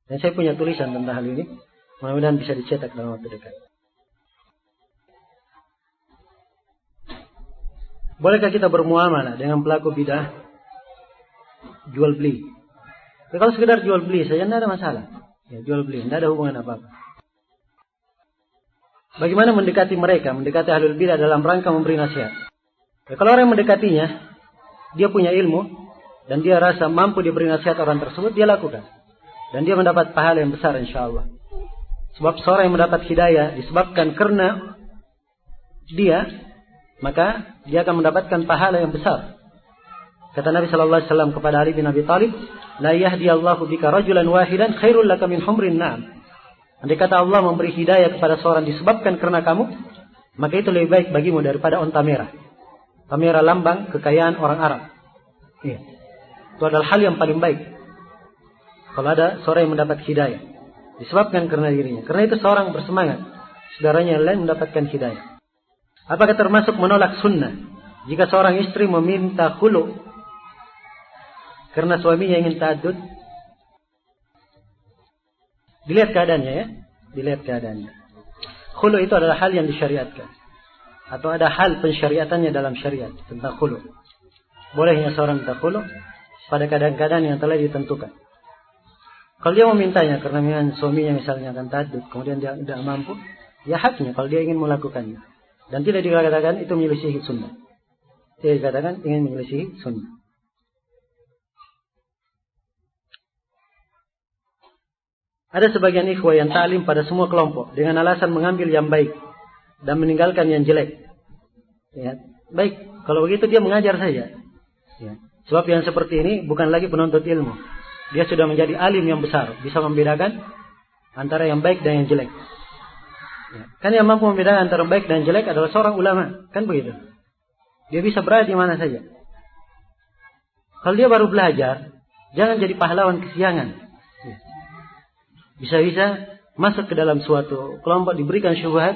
Dan saya punya tulisan tentang hal ini. Mudah-mudahan bisa dicetak dalam waktu dekat. Bolehkah kita bermuamalah dengan pelaku bidah jual beli? Ya, kalau sekedar jual beli saja tidak ada masalah. Ya, jual beli tidak ada hubungan apa-apa. Bagaimana mendekati mereka, mendekati ahlul bidah dalam rangka memberi nasihat? Ya, kalau orang yang mendekatinya, dia punya ilmu dan dia rasa mampu diberi nasihat orang tersebut, dia lakukan. Dan dia mendapat pahala yang besar insyaAllah. Sebab seorang yang mendapat hidayah disebabkan karena dia, maka dia akan mendapatkan pahala yang besar. Kata Nabi SAW kepada Ali bin Abi Thalib, la yahdiyallahu bika rajulan wahidan khairul laka min humrin na'am. Andai kata Allah memberi hidayah kepada seorang disebabkan karena kamu, maka itu lebih baik bagimu daripada onta merah. Onta merah lambang kekayaan orang Arab. Iya. Itu adalah hal yang paling baik. Kalau ada seorang yang mendapat hidayah disebabkan karena dirinya. Karena itu seorang bersemangat, saudaranya yang lain mendapatkan hidayah. Apakah termasuk menolak sunnah jika seorang istri meminta khulu karena suaminya ingin ta'addud? Dilihat keadaannya ya. Dilihat keadaannya. Khulu itu adalah hal yang disyariatkan. Atau ada hal pensyariatannya dalam syariat tentang khulu. Bolehnya seorang minta khulu pada keadaan-keadaan yang telah ditentukan. Kalau dia memintanya karena suaminya misalnya akan ta'addud, kemudian dia tidak mampu, ya haknya kalau dia ingin melakukannya. Dan tidak dikatakan itu menyelisihi sunnah. Tidak dikatakan ingin menyelisihi sunnah. Ada sebagian ikhwah yang ta'lim pada semua kelompok dengan alasan mengambil yang baik dan meninggalkan yang jelek. Ya, baik, kalau begitu dia mengajar saja. Ya. Sebab yang seperti ini bukan lagi penuntut ilmu. Dia sudah menjadi alim yang besar, bisa membedakan antara yang baik dan yang jelek. Ya. Kan yang mampu membedakan antara baik dan jelek adalah seorang ulama, kan begitu? Dia bisa berada di mana saja. Kalau dia baru belajar, jangan jadi pahlawan kesiangan. Ya. Bisa-bisa masuk ke dalam suatu kelompok diberikan syubhat,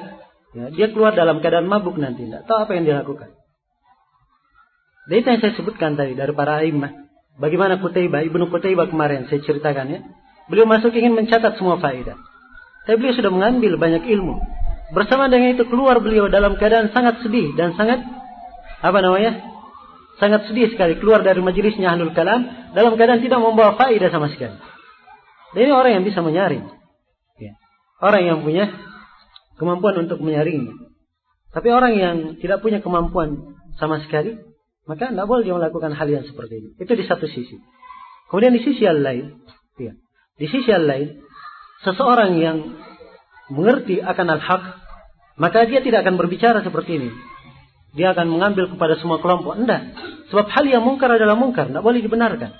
ya, dia keluar dalam keadaan mabuk nanti, tidak tahu apa yang dia lakukan. Dan itu yang saya sebutkan tadi dari para a'immah. Bagaimana Ibnu Qutaibah kemarin saya ceritakan ya. Beliau masuk ingin mencatat semua faedah. Tapi beliau sudah mengambil banyak ilmu. Bersama dengan itu keluar beliau dalam keadaan sangat sedih dan sangat sangat sedih sekali keluar dari majelisnya Ahlul Kalam dalam keadaan tidak membawa faedah sama sekali. Dan ini orang yang bisa menyaring. Ya. Orang yang punya kemampuan untuk menyaringnya. Tapi orang yang tidak punya kemampuan sama sekali, maka tidak boleh dia melakukan hal yang seperti ini. Itu di satu sisi. Kemudian di sisi yang lain, ya, di sisi yang lain, seseorang yang mengerti akan al-haq, maka dia tidak akan berbicara seperti ini. Dia akan mengambil kepada semua kelompok. Tidak. Sebab hal yang mungkar adalah mungkar. Tidak boleh dibenarkan.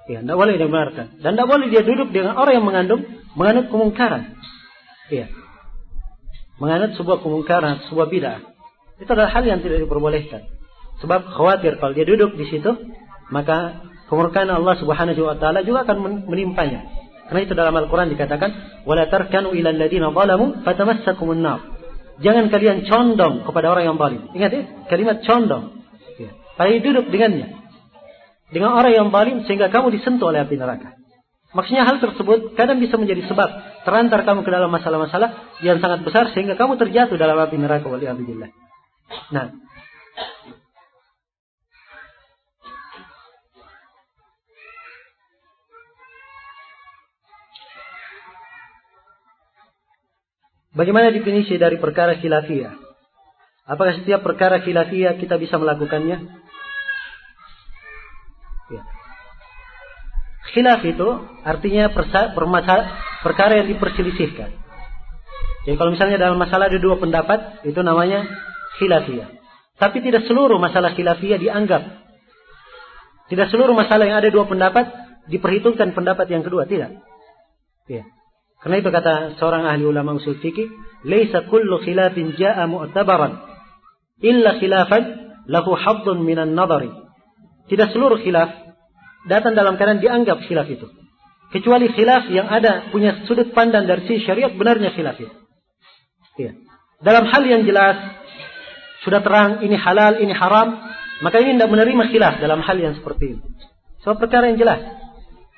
Ya, tidak boleh dibenarkan. Dan tidak boleh dia duduk dengan orang yang menganut kemungkaran. Ya. Menganut sebuah kemungkaran, sebuah bid'ah. Itu adalah hal yang tidak diperbolehkan. Sebab khawatir kalau dia duduk di situ, maka kemurkaan Allah Subhanahu wa taala juga akan menimpanya. Karena itu dalam Al-Qur'an dikatakan, "Wala tarkanu ilal ladzina zalamu fatamassakumun nar." Jangan kalian condong kepada orang yang zalim. Ingat ya, kalimat condong. Ya. Kalian duduk dengannya. Dengan orang yang zalim sehingga kamu disentuh oleh api neraka. Maksudnya hal tersebut kadang bisa menjadi sebab terantar kamu ke dalam masalah-masalah yang sangat besar sehingga kamu terjatuh dalam api neraka waliyadzubillah. Nah, Bagaimana definisi dari perkara khilafiyah? Apakah setiap perkara khilafiyah kita bisa melakukannya? Ya. Khilaf itu artinya perkara yang diperselisihkan. Jadi kalau misalnya dalam masalah ada dua pendapat, itu namanya khilafiyah. Tapi tidak seluruh masalah khilafiyah dianggap. Tidak seluruh masalah yang ada dua pendapat diperhitungkan pendapat yang kedua, tidak. Ya. Karena itu kata seorang ahli ulama usul fikih, "Laisa kullu khilafin jaa'a mu'tabaran illa khilafan lahu haddun minan nadari." Tidak seluruh khilaf datang dalam keadaan dianggap khilaf itu. Kecuali khilaf yang ada punya sudut pandang dari sisi syariat benarnya khilaf itu. Ya. Dalam hal yang jelas sudah terang ini halal, ini haram, maka ini tidak menerima khilaf dalam hal yang seperti ini. Sebab perkara yang jelas.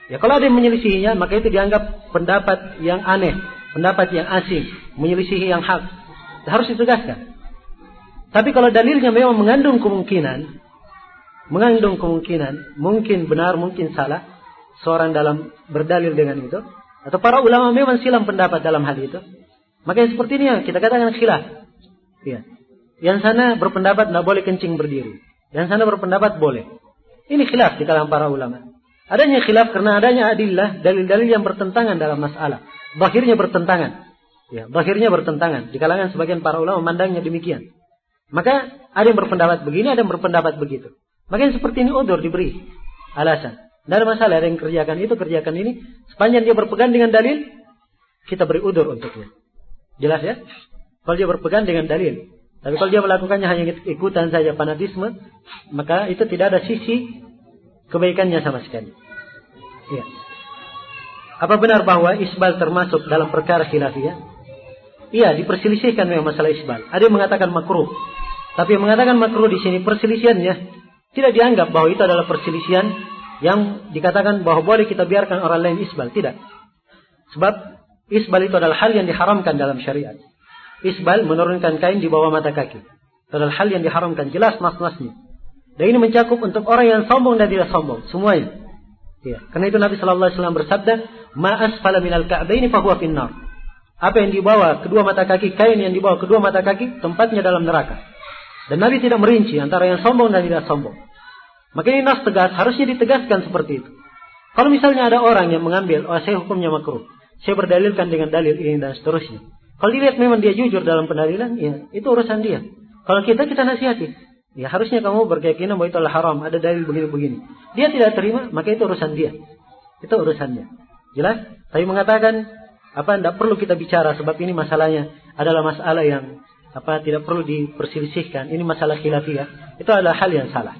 Ya kalau ada yang menyelisihinya, maka itu dianggap pendapat yang aneh, pendapat yang asing, menyelisihi yang hak. Harus ditegaskan. Tapi kalau dalilnya memang mengandung kemungkinan, mungkin benar, mungkin salah, seorang dalam berdalil dengan itu, atau para ulama memang silam pendapat dalam hal itu, maka yang seperti ini yang kita katakan khilaf. Ya. Yang sana berpendapat tidak boleh kencing berdiri, yang sana berpendapat boleh. Ini khilaf di kalangan para ulama. Adanya khilaf karena adanya adillah, dalil-dalil yang bertentangan dalam masalah. Zahirnya bertentangan. Ya, zahirnya bertentangan. Di kalangan sebagian para ulama memandangnya demikian. Maka ada yang berpendapat begini, ada yang berpendapat begitu. Maka yang seperti ini udzur diberi alasan. Tidak ada masalah, ada yang kerjakan itu, kerjakan ini. Sepanjang dia berpegang dengan dalil, kita beri udzur untuknya. Jelas ya? Kalau dia berpegang dengan dalil. Tapi kalau dia melakukannya hanya ikutan saja, fanatisme, maka itu tidak ada sisi kebaikannya sama sekali. Ya. Apa benar bahwa isbal termasuk dalam perkara khilafiyah? Iya, diperselisihkan memang masalah isbal. Ada yang mengatakan makruh. Tapi yang mengatakan makruh di sini perselisihannya tidak dianggap bahwa itu adalah perselisihan yang dikatakan bahwa boleh kita biarkan orang lain isbal. Tidak. Sebab isbal itu adalah hal yang diharamkan dalam syariat. Isbal menurunkan kain di bawah mata kaki. Itu adalah hal yang diharamkan. Jelas nas-nasnya. Dan ini mencakup untuk orang yang sombong dan tidak sombong. Semuanya. Ya. Karena itu Nabi SAW bersabda, "Ma asfala minal ka'baini fahuwa finnar." Apa yang dibawa kedua mata kaki, kain yang dibawa kedua mata kaki, tempatnya dalam neraka. Dan Nabi tidak merinci antara yang sombong dan tidak sombong. Maka ini nas tegas, harusnya ditegaskan seperti itu. Kalau misalnya ada orang yang mengambil, saya hukumnya makruh, saya berdalilkan dengan dalil ini dan seterusnya. Kalau dilihat memang dia jujur dalam pendalilan, ya itu urusan dia. Kalau kita nasihati. Ya harusnya kamu berkeyakinan bahwa itu adalah haram, ada dalil begini-begini. Dia tidak terima, maka itu urusan dia. Itu urusannya. Jelas? Tapi mengatakan tidak perlu kita bicara sebab ini masalahnya adalah masalah yang tidak perlu diperselisihkan. Ini masalah khilafiyah. Itu adalah hal yang salah.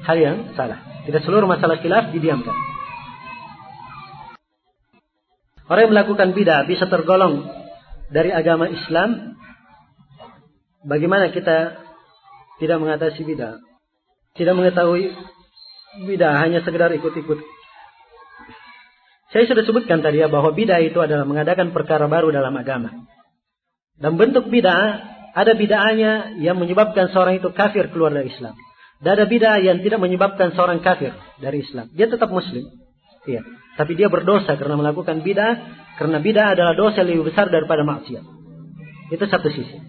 Hal yang salah. Tidak seluruh masalah khilaf didiamkan. Orang yang melakukan bid'ah bisa tergolong dari agama Islam. Bagaimana kita tidak mengatasi bid'ah, tidak mengetahui bid'ah, hanya sekedar ikut-ikut. Saya sudah sebutkan tadi ya bahwa bid'ah itu adalah mengadakan perkara baru dalam agama. Dan bentuk bid'ah, ada bid'ahnya yang menyebabkan seorang itu kafir keluar dari Islam. Dan ada bid'ah yang tidak menyebabkan seorang kafir dari Islam. Dia tetap muslim. Iya. Tapi dia berdosa karena melakukan bid'ah, karena bid'ah adalah dosa yang lebih besar daripada maksiat. Itu satu sisi.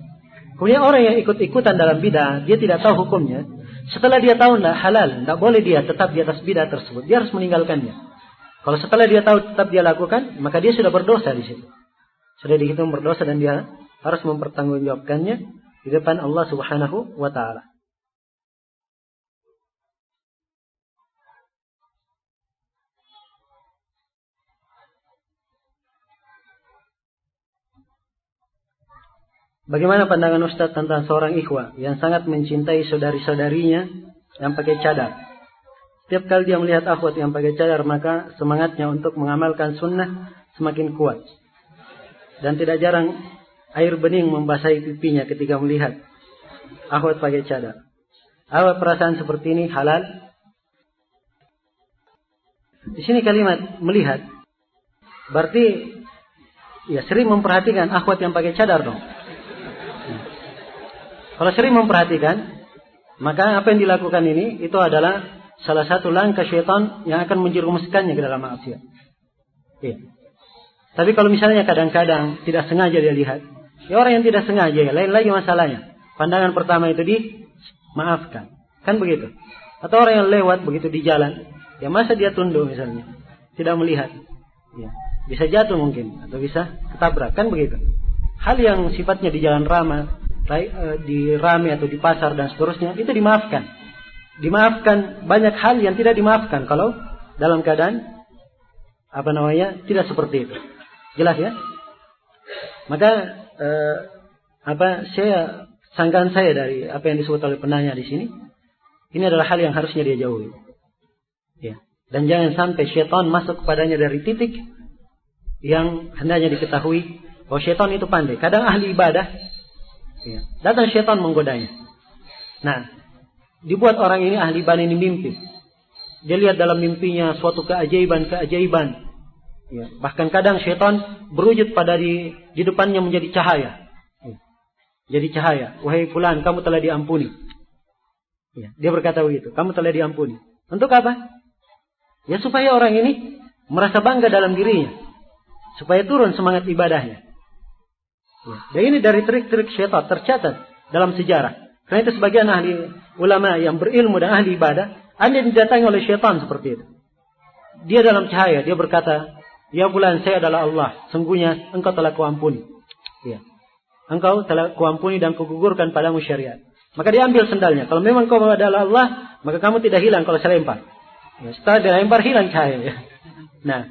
Kemudian orang yang ikut-ikutan dalam bid'ah, dia tidak tahu hukumnya. Setelah dia tahu tidak halal, tidak boleh dia tetap di atas bid'ah tersebut. Dia harus meninggalkannya. Kalau setelah dia tahu tetap dia lakukan, maka dia sudah berdosa di situ. Sudah dihitung berdosa dan dia harus mempertanggungjawabkannya di depan Allah Subhanahu wa Ta'ala. Bagaimana pandangan Ustaz tentang seorang ikhwah yang sangat mencintai saudari-saudarinya yang pakai cadar? Setiap kali dia melihat akhwat yang pakai cadar, maka semangatnya untuk mengamalkan sunnah semakin kuat. Dan tidak jarang air bening membasahi pipinya ketika melihat akhwat pakai cadar. Apa perasaan seperti ini halal? Di sini kalimat melihat berarti ya sering memperhatikan akhwat yang pakai cadar dong. Kalau sering memperhatikan, maka apa yang dilakukan ini itu adalah salah satu langkah syaitan yang akan menjerumuskannya ke dalam maksiat. Ya. Tapi kalau misalnya kadang-kadang tidak sengaja dia lihat, Ya orang yang tidak sengaja, ya lain lagi masalahnya. Pandangan pertama itu dimaafkan. Kan begitu. Atau orang yang lewat begitu di jalan, ya masa dia tunduk misalnya, tidak melihat. Ya, bisa jatuh mungkin atau bisa ketabrak, kan begitu. Hal yang sifatnya di jalan di rame atau di pasar dan seterusnya itu dimaafkan. Dimaafkan banyak hal yang tidak dimaafkan kalau dalam keadaan tidak seperti itu. Jelas ya? Maka sangkaan saya dari apa yang disebut oleh penanya di sini, ini adalah hal yang harusnya dia jauhi. Ya. Dan jangan sampai syaitan masuk kepadanya dari titik yang hendaknya diketahui bahwa syaitan itu pandai. Kadang ahli ibadah, ya, datang syaitan menggodanya. Nah, dibuat orang ini ahli ibadah ini mimpi. Dia lihat dalam mimpinya suatu keajaiban. Ya, bahkan kadang syaitan berwujud pada di depannya menjadi cahaya. Ya. Jadi cahaya. Wahai fulan, kamu telah diampuni. Ya, dia berkata begitu. Kamu telah diampuni. Untuk apa? Ya supaya orang ini merasa bangga dalam dirinya. Supaya turun semangat ibadahnya. Ya. Dan ini dari trik-trik syaitan tercatat dalam sejarah. Karena itu sebagian ahli ulama yang berilmu dan ahli ibadah, ada yang didatangi oleh syaitan seperti itu. Dia dalam cahaya, dia berkata, ya fulan, saya adalah Allah. Sungguhnya engkau telah kuampuni. Ya. Engkau telah kuampuni dan kugugurkan padamu syariat. Maka dia ambil sendalnya. Kalau memang kau adalah Allah, maka kamu tidak hilang kalau saya lempar. Ya, setelah dilempar hilang cahaya. Ya. Nah,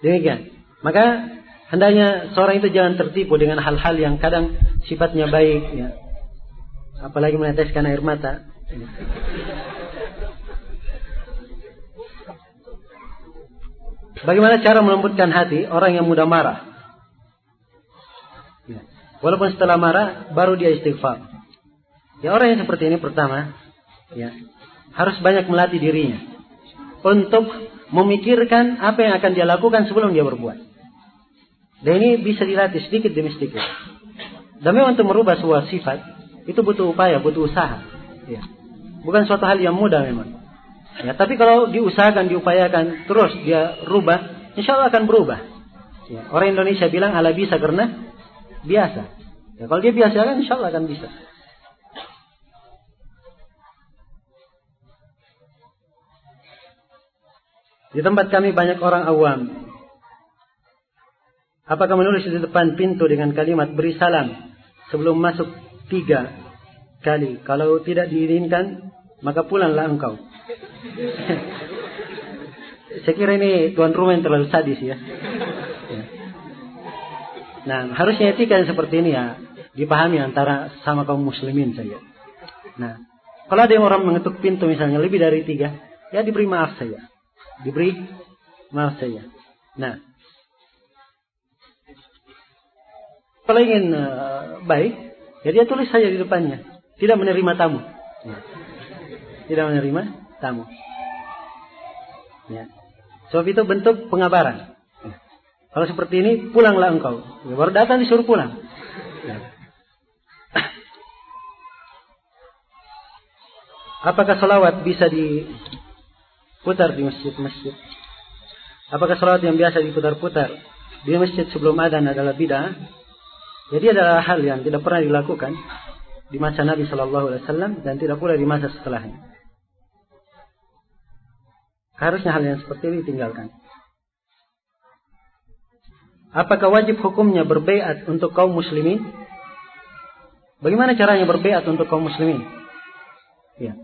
demikian. Maka hendaknya seorang itu jangan tertipu dengan hal-hal yang kadang sifatnya baik. Ya. Apalagi meneteskan air mata. Ya. Bagaimana cara melembutkan hati orang yang mudah marah? Ya. Walaupun setelah marah baru dia istighfar. Ya, orang yang seperti ini pertama, ya, harus banyak melatih dirinya untuk memikirkan apa yang akan dia lakukan sebelum dia berbuat. Dan ini bisa dilatih sedikit demi sedikit. Dan memang untuk merubah sebuah sifat itu butuh upaya, butuh usaha. Ya. Bukan suatu hal yang mudah memang. Ya, tapi kalau diusahakan, diupayakan, terus dia rubah, insya Allah akan berubah. Ya, orang Indonesia bilang ala bisa karena biasa. Ya, kalau dia biasa kan insya Allah akan bisa. Di tempat kami banyak orang awam. Apakah menulis di depan pintu dengan kalimat beri salam sebelum masuk 3 kali? Kalau tidak diizinkan, maka pulanglah engkau. Saya kira ini tuan rumah yang terlalu sadis ya. Nah, harusnya etika yang seperti ini ya dipahami antara sama kaum muslimin saja. Nah, kalau ada yang orang mengetuk pintu misalnya lebih dari 3, ya diberi maaf saja. Diberi maaf saja. Nah, kalau ingin baik, ya dia tulis saja di depannya. Tidak menerima tamu. Ya. Tidak menerima tamu. Ya. Sebab itu bentuk pengabaran. Ya. Kalau seperti ini, pulanglah engkau. Ya, baru datang disuruh pulang. Ya. Apakah salawat bisa diputar di masjid-masjid? Apakah salawat yang biasa diputar-putar di masjid sebelum adzan adalah bid'ah? Jadi adalah hal yang tidak pernah dilakukan di masa Nabi Shallallahu Alaihi Wasallam dan tidak pula di masa setelahnya. Harusnya hal yang seperti ini ditinggalkan. Apakah wajib hukumnya berbaiat untuk kaum muslimin? Bagaimana caranya berbaiat untuk kaum muslimin? Ya.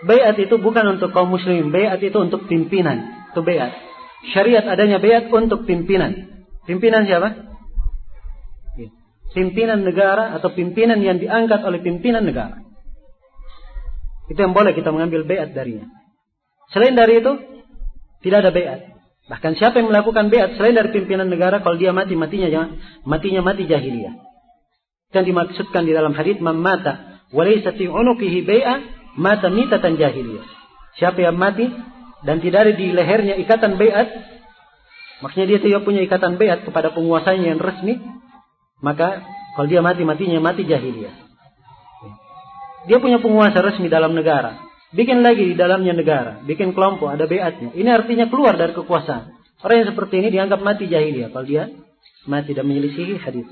Baiat itu bukan untuk kaum muslimin, baiat itu untuk pimpinan. Itu baiat. Syariat adanya baiat untuk pimpinan. Pimpinan siapa? Ya. Pimpinan negara atau pimpinan yang diangkat oleh pimpinan negara. Itu yang boleh kita mengambil baiat darinya. Selain dari itu, tidak ada baiat. Bahkan siapa yang melakukan baiat selain dari pimpinan negara, kalau dia matinya mati jahiliyah. Dan dimaksudkan di dalam hadits, "Man mata wa laysa fi unuqihi bai'ah, mata mitatan jahiliyah." Siapa yang mati dan tidak ada di lehernya ikatan baiat, maksudnya dia tidak punya ikatan baiat kepada penguasanya yang resmi, maka kalau dia matinya mati jahiliyah. Dia punya penguasa resmi dalam negara. Bikin lagi di dalamnya negara, bikin kelompok, ada baiatnya. Ini artinya keluar dari kekuasaan. Orang yang seperti ini dianggap mati jahiliyah kalau dia tidak menyelisihi hadis.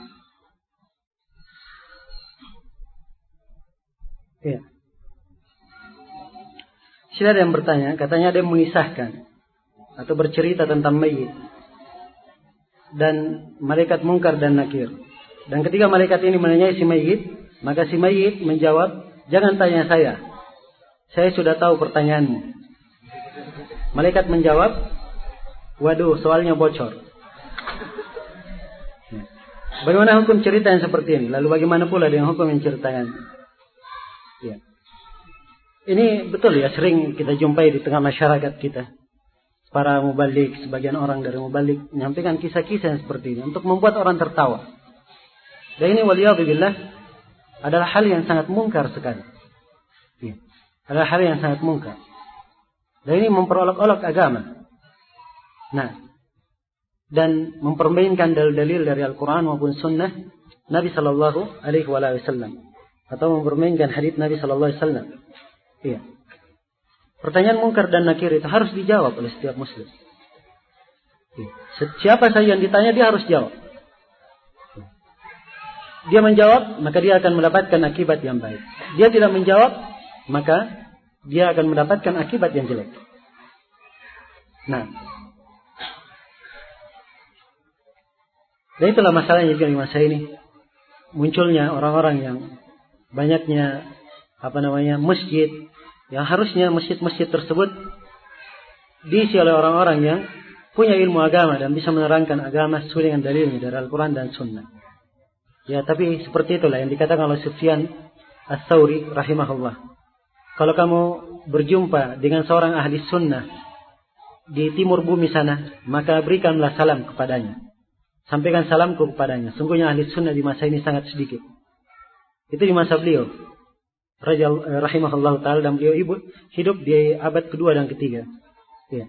Ya. Sini ada yang bertanya, katanya ada yang mengisahkan atau bercerita tentang mayit dan malaikat mungkar dan nakir. Dan ketika malaikat ini menanyai si mayit, maka si mayit menjawab, jangan tanya saya sudah tahu pertanyaanmu. Malaikat menjawab, waduh, soalnya bocor. Bagaimana hukum cerita yang seperti ini? Lalu bagaimana pula dengan hukum yang ceritakan? Ya. Ini betul ya, sering kita jumpai di tengah masyarakat kita. Para mubalik, sebagian orang dari mubalik menyampaikan kisah-kisah yang seperti ini untuk membuat orang tertawa. Dan ini waliyadzubillah adalah hal yang sangat mungkar sekali. Ya. Adalah hal yang sangat mungkar. Dan ini memperolok-olok agama. Nah, dan mempermainkan dalil-dalil dari Al-Quran maupun Sunnah Nabi Sallallahu Alaihi Wasallam. Atau mempermainkan hadits Nabi Sallallahu Alaihi Wasallam. Iya. Pertanyaan mungkar dan nakir itu harus dijawab oleh setiap muslim. Iya. Siapa saja yang ditanya dia harus jawab. Dia menjawab, maka dia akan mendapatkan akibat yang baik. Dia tidak menjawab, maka dia akan mendapatkan akibat yang jelek. Nah, dan itulah masalahnya juga di masa ini. Munculnya orang-orang yang banyaknya masjid yang harusnya masjid-masjid tersebut diisi oleh orang-orang yang punya ilmu agama dan bisa menerangkan agama sesuai dengan dalilnya dari Al-Quran dan Sunnah. Ya, tapi seperti itulah yang dikatakan oleh Sufyan Ats-Tsauri rahimahullah. Kalau kamu berjumpa dengan seorang ahli sunnah di timur bumi sana, maka berikanlah salam kepadanya. Sampaikan salamku kepadanya. Sungguhnya ahli sunnah di masa ini sangat sedikit. Itu di masa beliau rahimahullah ta'ala, dan beliau hidup di abad kedua dan ketiga. Ya.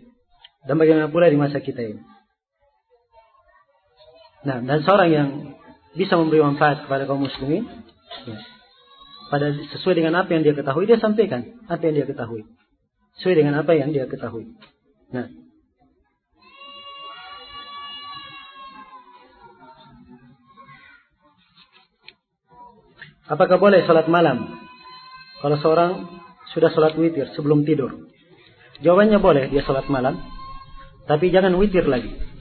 Dan bagaimana pula di masa kita ini. Nah, dan seorang yang bisa memberi manfaat kepada kaum muslimin, ya, sesuai dengan apa yang dia ketahui, dia sampaikan apa yang dia ketahui. Sesuai dengan apa yang dia ketahui. Nah, apakah boleh salat malam kalau seorang sudah salat witir sebelum tidur? Jawabannya boleh dia salat malam, tapi jangan witir lagi.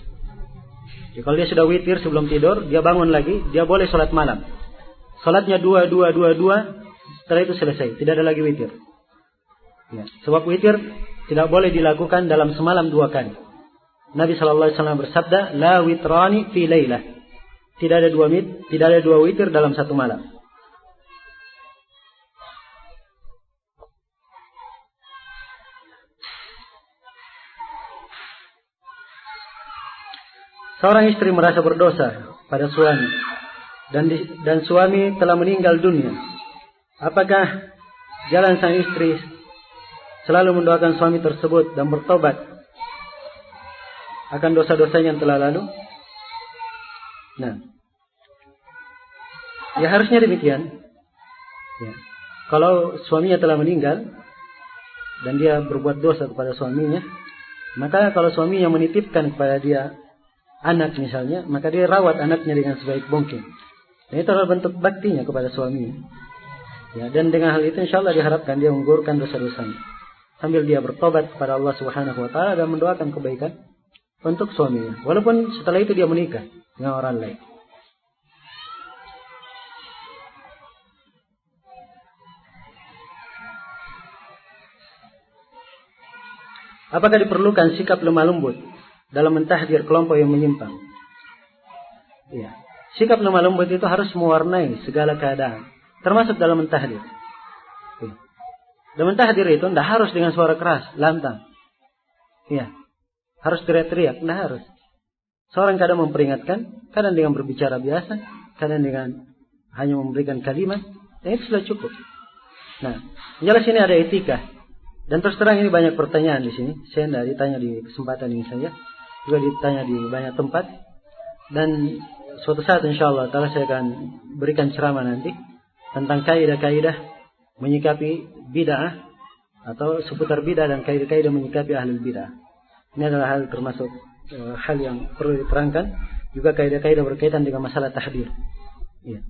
Jadi kalau dia sudah witir sebelum tidur, dia bangun lagi, dia boleh salat malam. Salatnya 2, setelah itu selesai, tidak ada lagi witir. Ya, sebab witir tidak boleh dilakukan dalam semalam 2 kali. Nabi SAW bersabda, la witrani fi lailah. Tidak ada 2 witir dalam satu malam. Seorang istri merasa berdosa pada suami dan suami telah meninggal dunia. Apakah jalan sang istri selalu mendoakan suami tersebut dan bertobat akan dosa-dosanya yang telah lalu? Nah, ya harusnya demikian. Ya. Kalau suaminya telah meninggal dan dia berbuat dosa kepada suaminya, maka kalau suaminya menitipkan kepada dia anak misalnya, maka dia rawat anaknya dengan sebaik mungkin. Dan itu adalah bentuk baktinya kepada suaminya. Ya, dan dengan hal itu insya Allah diharapkan dia menggugurkan dosa-dosanya, sambil dia bertobat kepada Allah Subhanahu Wa Taala dan mendoakan kebaikan untuk suaminya. Walaupun setelah itu dia menikah dengan orang lain. Apakah diperlukan sikap lemah lembut dalam mentahdir kelompok yang menyimpang? Ya. Sikap lemah lembut itu harus mewarnai segala keadaan, termasuk dalam mentahdir. Ya. Dalam mentahdir itu tidak harus dengan suara keras, lantang. Ya. Harus teriak-teriak, tidak harus. Seorang kadang memperingatkan, kadang dengan berbicara biasa, kadang dengan hanya memberikan kalimat, dan itu sudah cukup. Nah, jelas ini ada etika. Dan terus terang ini banyak pertanyaan di sini. Saya tidak ditanya di kesempatan ini saja, juga ditanya di banyak tempat. Dan suatu saat insya Allah saya akan berikan ceramah nanti tentang kaidah-kaidah menyikapi bid'ah, atau seputar bid'ah dan kaidah-kaidah menyikapi ahli bid'ah. Ini adalah hal termasuk hal yang perlu diterangkan juga kaidah-kaidah berkaitan dengan masalah tahdir. Ya.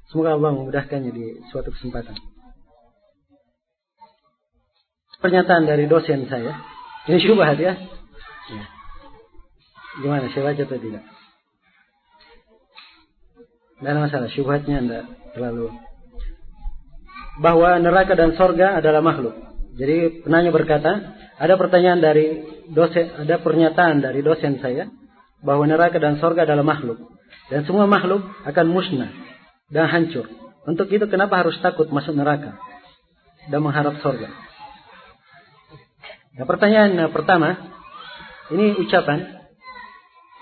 Semoga Allah memudahkannya di suatu kesempatan. Pernyataan dari dosen saya. Ini syubhat ya. Ya. Gimana, saya baca atau tidak? Tidak ada masalah, syubhatnya tidak terlalu. Bahwa neraka dan sorga adalah makhluk. Jadi penanya berkata, ada pertanyaan dari dosen, ada pernyataan dari dosen saya bahwa neraka dan sorga adalah makhluk dan semua makhluk akan musnah dan hancur. Untuk itu kenapa harus takut masuk neraka dan mengharap sorga? Nah, pertanyaan pertama, ini ucapan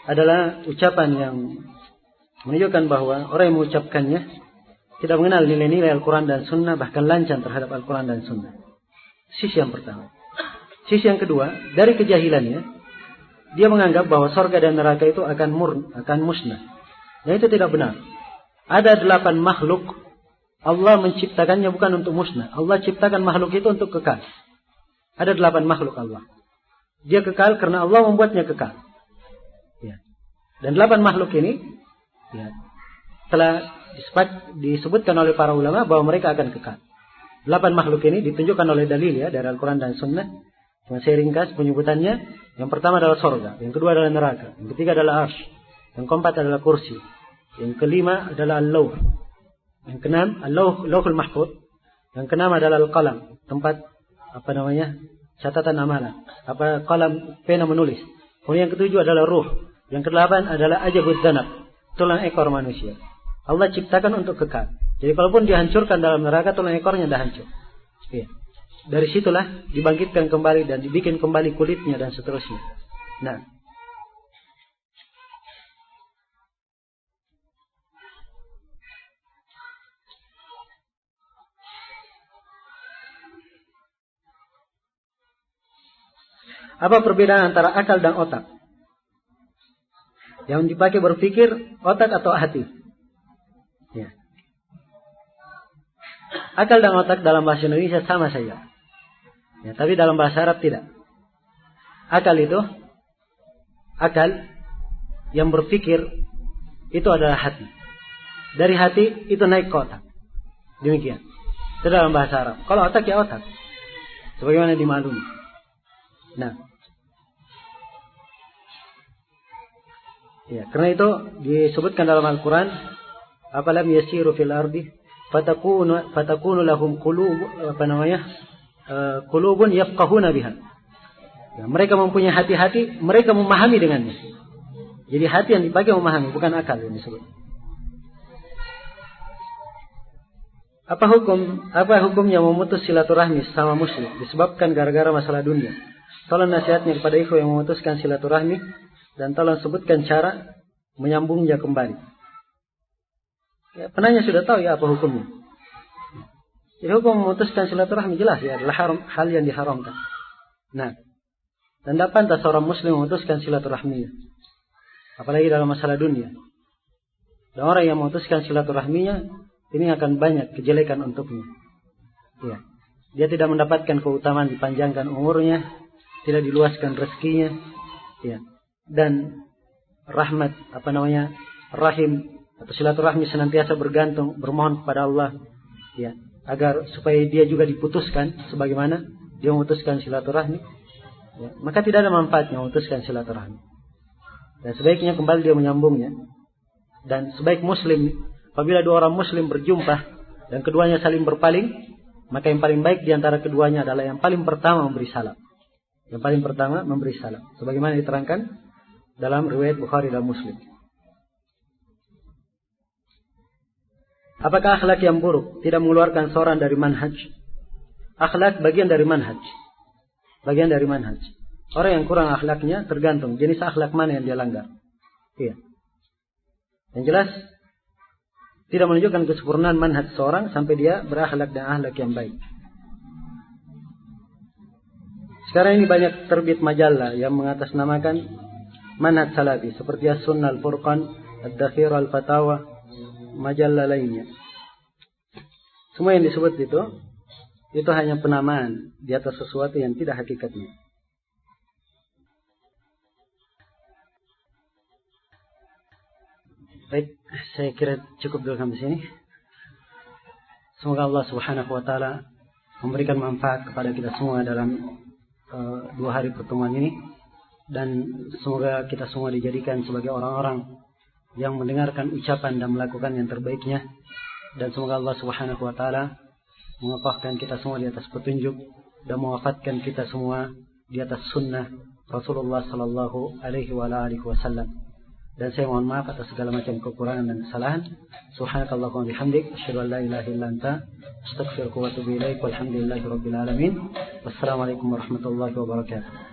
adalah ucapan yang menunjukkan bahwa orang yang mengucapkannya tidak mengenal nilai-nilai Al-Quran dan Sunnah, bahkan lancang terhadap Al-Quran dan Sunnah. Sisi yang pertama. Sisi yang kedua, dari kejahilannya, dia menganggap bahwa sorga dan neraka itu akan musnah. Dan itu tidak benar. Ada 8 makhluk, Allah menciptakannya bukan untuk musnah. Allah ciptakan makhluk itu untuk kekal. Ada 8 makhluk Allah. Dia kekal karena Allah membuatnya kekal. Ya. Dan 8 makhluk ini ya, telah disebutkan oleh para ulama bahwa mereka akan kekal. 8 makhluk ini ditunjukkan oleh dalil ya dari Al-Quran dan Sunnah. Cuma saya ringkas penyebutannya. Yang pertama adalah sorga, yang kedua adalah neraka, yang ketiga adalah arsy, yang keempat adalah kursi, yang kelima adalah al-lawh, yang keenam al-lawhul mahfuz, yang keenam adalah al-qalam, tempat catatan amalan, qalam pena menulis. Kemudian yang ketujuh adalah ruh, yang kedelapan adalah ajabud danab, tulang ekor manusia. Allah ciptakan untuk kekal. Jadi kalaupun dihancurkan dalam neraka, tulang ekornya dah hancur. Ya. Dari situlah dibangkitkan kembali dan dibikin kembali kulitnya dan seterusnya. Nah, apa perbedaan antara akal dan otak? Yang dipakai berpikir, otak atau hati? Ya. Akal dan otak dalam bahasa Indonesia sama saja. Ya, tapi dalam bahasa Arab tidak. Akal yang berpikir itu adalah hati. Dari hati itu naik ke otak. Demikian. Itu dalam bahasa Arab. Kalau otak ya otak. Sebagaimana dimaklumi. Nah. Ya, karena itu disebutkan dalam Al-Quran, afalam yasiru fil ardi fatakunu lahum qulubun yafqahuna biha. Ya, mereka mempunyai hati-hati, mereka memahami dengannya. Jadi hati yang dipakai memahami, bukan akal yang disebut. Apa hukumnya memutus silaturahmi sama muslim disebabkan gara-gara masalah dunia? Tolong nasihatnya kepada ikhwan yang memutuskan silaturahmi dan tolong sebutkan cara menyambungnya kembali. Ya, penanya sudah tahu ya apa hukumnya. Jadi hukum memutuskan silaturahmi jelas ya adalah hal yang diharamkan. Nah, dan tidak pantas seorang muslim memutuskan silaturahminya. Apalagi dalam masalah dunia. Dan orang yang memutuskan silaturahminya ini akan banyak kejelekan untuknya. Ya. Dia tidak mendapatkan keutamaan dipanjangkan umurnya, tidak diluaskan rezekinya, ya. Dan rahmat rahim atau silaturahmi senantiasa bergantung bermohon kepada Allah, ya, agar supaya dia juga diputuskan sebagaimana dia memutuskan silaturahmi, ya, maka tidak ada manfaatnya memutuskan silaturahmi. Dan sebaiknya kembali dia menyambungnya. Dan sebaik muslim, apabila dua orang muslim berjumpa dan keduanya saling berpaling, maka yang paling baik di antara keduanya adalah yang paling pertama memberi salam. Yang paling pertama memberi salam, sebagaimana diterangkan dalam riwayat Bukhari dan Muslim. Apakah akhlak yang buruk tidak mengeluarkan seorang dari manhaj? Akhlak bagian dari manhaj. Bagian dari manhaj. Orang yang kurang akhlaknya tergantung jenis akhlak mana yang dia langgar. Iya. Yang jelas tidak menunjukkan kesempurnaan manhaj seorang sampai dia berakhlak dan akhlak yang baik. Sekarang ini banyak terbit majalah yang mengatasnamakan manhaj salafi seperti As-Sunnah Al-Furqan, Ad-Dakhir Al-Fatawa, majalah lainnya. Semua yang disebut itu hanya penamaan di atas sesuatu yang tidak hakikatnya. Baik, saya kira cukup dulu sampai sini. Semoga Allah Subhanahu wa taala memberikan manfaat kepada kita semua dalam 2 hari pertemuan ini, dan semoga kita semua dijadikan sebagai orang-orang yang mendengarkan ucapan dan melakukan yang terbaiknya, dan semoga Allah Subhanahu wa taala mewafaqkan kita semua di atas petunjuk dan mewafatkan kita semua di atas sunnah Rasulullah sallallahu alaihi wasallam. Dan saya mohon maaf atas segala macam kekurangan dan kesalahan. Subhanakallahumma wa bihamdik, asyhadu an la ilaha illa anta, astaghfiruka wa atubu ilaik. Walhamdulillahirabbil alamin. Wassalamualaikum warahmatullahi wabarakatuh.